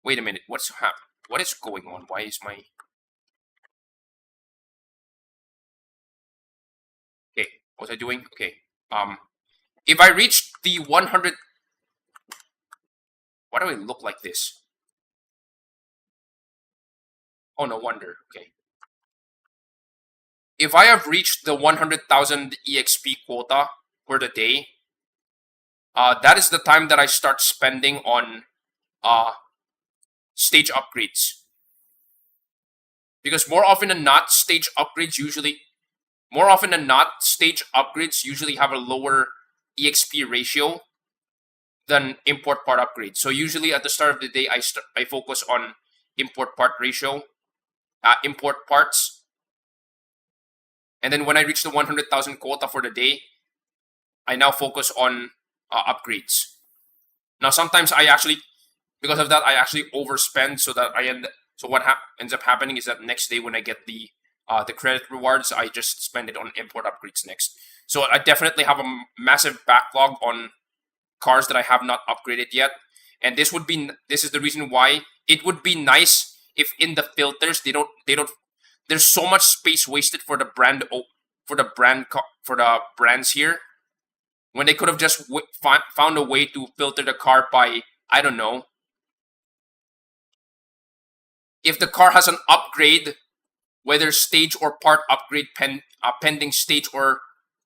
Wait a minute, what is going on? Why is my... Okay, what was I doing? Okay, if I reach the 100... Why do I look like this? Oh, no wonder. Okay. If I have reached the 100,000 EXP quota for the day, that is the time that I start spending on stage upgrades. Because more often than not, stage upgrades usually have a lower EXP ratio than import part upgrades. So usually at the start of the day, I focus on import part ratio, import parts. And then when I reach the 100,000 quota for the day, I now focus on upgrades. Now sometimes because of that, I actually overspend so that So what ends up happening is that next day when I get the credit rewards, I just spend it on import upgrades next. So I definitely have a massive backlog on cars that I have not upgraded yet, and this is the reason why it would be nice if in the filters they don't there's so much space wasted for the brands here when they could have just found a way to filter the car by, I don't know, if the car has an upgrade, whether stage or part upgrade pending stage or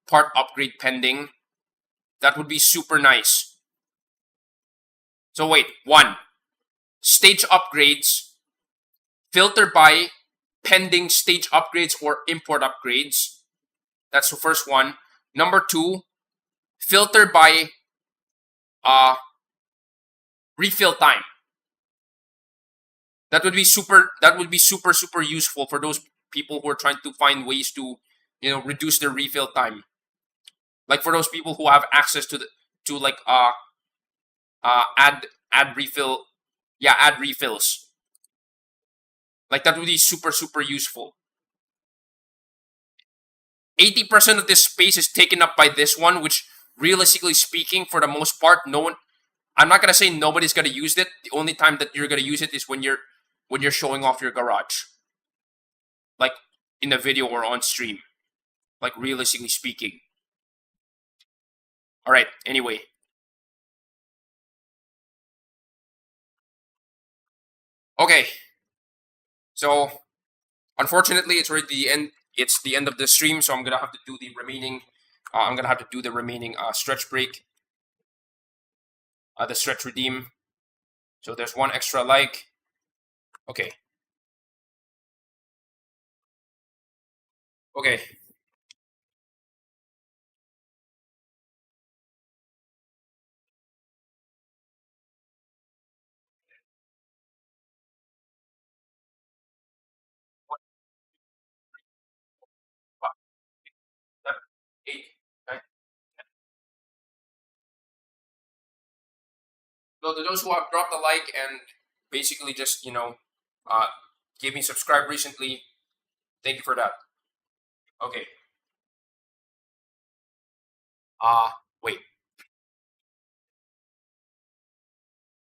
part upgrade pending, that would be super nice. So wait, one, stage upgrades, filter by pending stage upgrades or import upgrades. That's the first one. Number two, filter by refill time. That would be super useful for those people who are trying to find ways to, reduce their refill time. Like for those people who have access to like add refill, yeah, add refills. Like that would be super useful. 80% of this space is taken up by this one, which realistically speaking, for the most part, no one. I'm not gonna say nobody's gonna use it. The only time that you're gonna use it is when you're showing off your garage, like in a video or on stream. Like realistically speaking. All right. Anyway. Okay. So unfortunately, it's already the end. It's the end of the stream, so I'm gonna have to do the remaining. I'm gonna have to do the remaining stretch break. The stretch redeem. So there's one extra like. Okay. Okay. One, 5, 7, 8, 9. So to those who have dropped a like and basically just uh, gave me subscribe recently, thank you for that. Okay. Wait.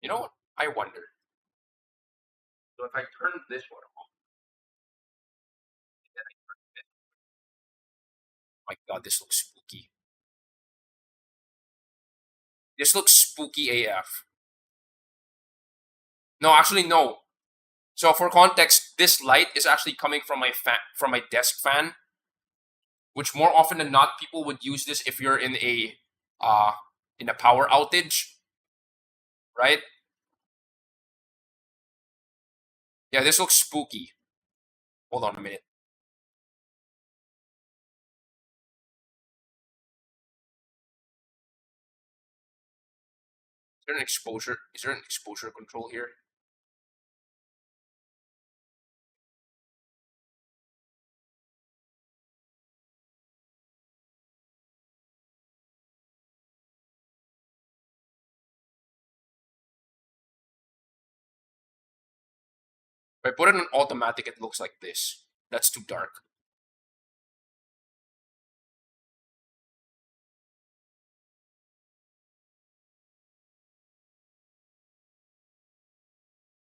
You know what? I wonder. So if I turn this one off, then I turn it. My God, this looks spooky. This looks spooky AF. No, actually, no. So for context, this light is actually coming from my from my desk fan, which more often than not, people would use this if you're uh in a power outage, right? Yeah, this looks spooky. Hold on a minute. Is there an exposure? Is there an exposure control here? If I put it on automatic, it looks like this. That's too dark.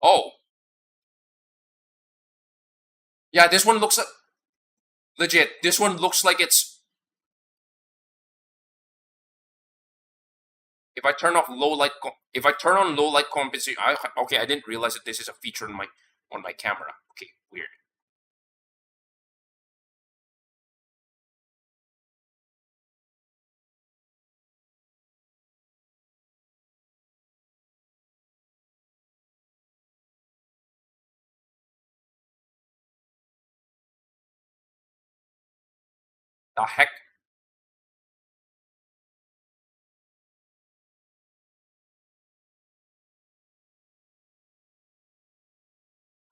Oh, yeah, this one looks like legit. This one looks like it's. If I turn off low light, if I turn on low light compensation, okay, I didn't realize that this is a feature on my camera. Okay, weird. The heck?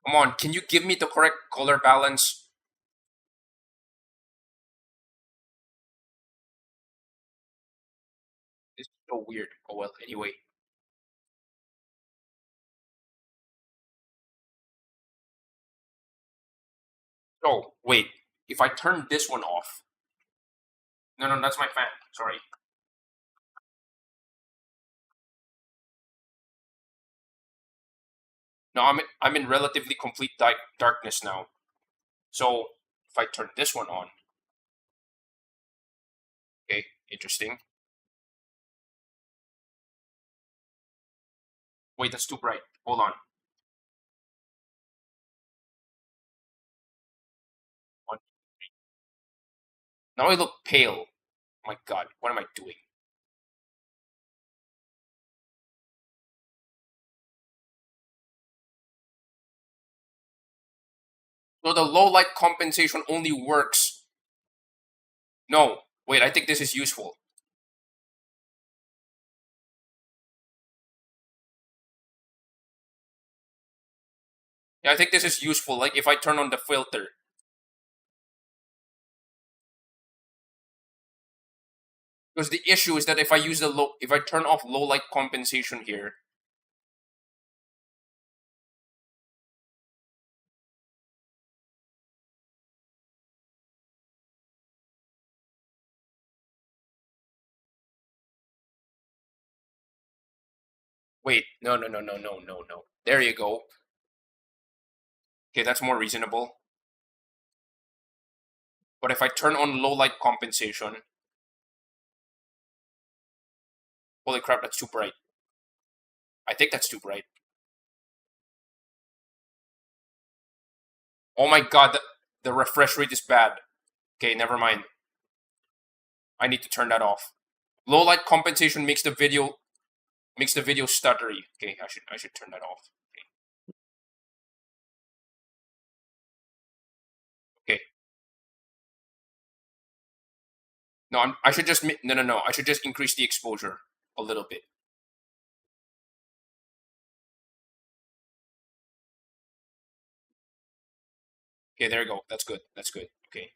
Come on, can you give me the correct color balance? It's so weird. Oh well, anyway. Oh, wait. If I turn this one off. No, that's my fan. Sorry. No, I'm in relatively complete darkness now. So if I turn this one on, okay, interesting. Wait, that's too bright. Hold on. One. Now I look pale. Oh my God, what am I doing? So the low light compensation only works. No, wait, I think this is useful. Yeah, I think this is useful. Like if I turn on the filter. Because the issue is that if I use if I turn off low light compensation here. Wait, no. There you go. Okay, that's more reasonable. But if I turn on low light compensation, holy crap, that's too bright. I think that's too bright. Oh my God, the refresh rate is bad. Okay, never mind. I need to turn that off. Low light compensation makes the video stuttery. Okay, I should turn that off. Okay. No, I should just no. I should just increase the exposure a little bit. Okay, there you go. That's good. That's good. Okay.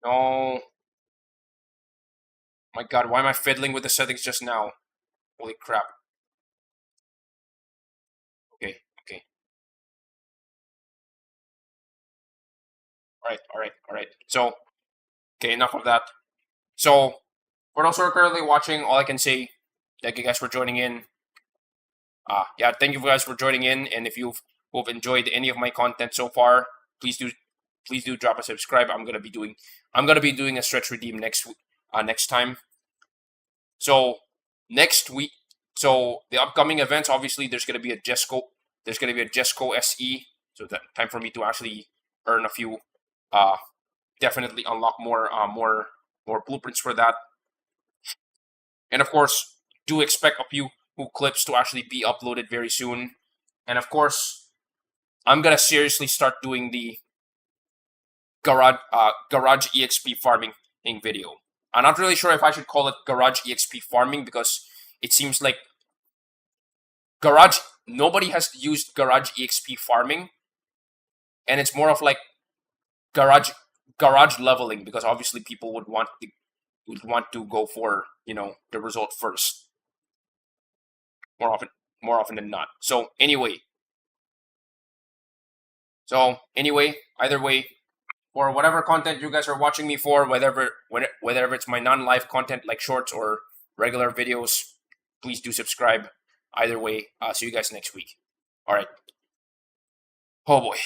No. My God, why am I fiddling with the settings just now? Holy crap. Okay. All right. So, okay, enough of that. So, for those who are currently watching, all I can say, thank you guys for joining in. Yeah, thank you guys for joining in. And if who've enjoyed any of my content so far, please do drop a subscribe. I'm gonna be doing a stretch redeem next time. So next week, so the upcoming events, obviously, there's gonna be a Jesco SE. So that time for me to actually earn a few, uh, definitely unlock more blueprints for that. And of course, do expect a few clips to actually be uploaded very soon. And of course, I'm gonna seriously start doing the garage exp farming video. I'm not really sure if I should call it garage exp farming because it seems like nobody has used garage exp farming, and it's more of like garage leveling because obviously people would want to go for the result first more often than not. So anyway, either way, for whatever content you guys are watching me for, whether it's my non-live content like shorts or regular videos, please do subscribe. Either way, see you guys next week. All right. Oh boy.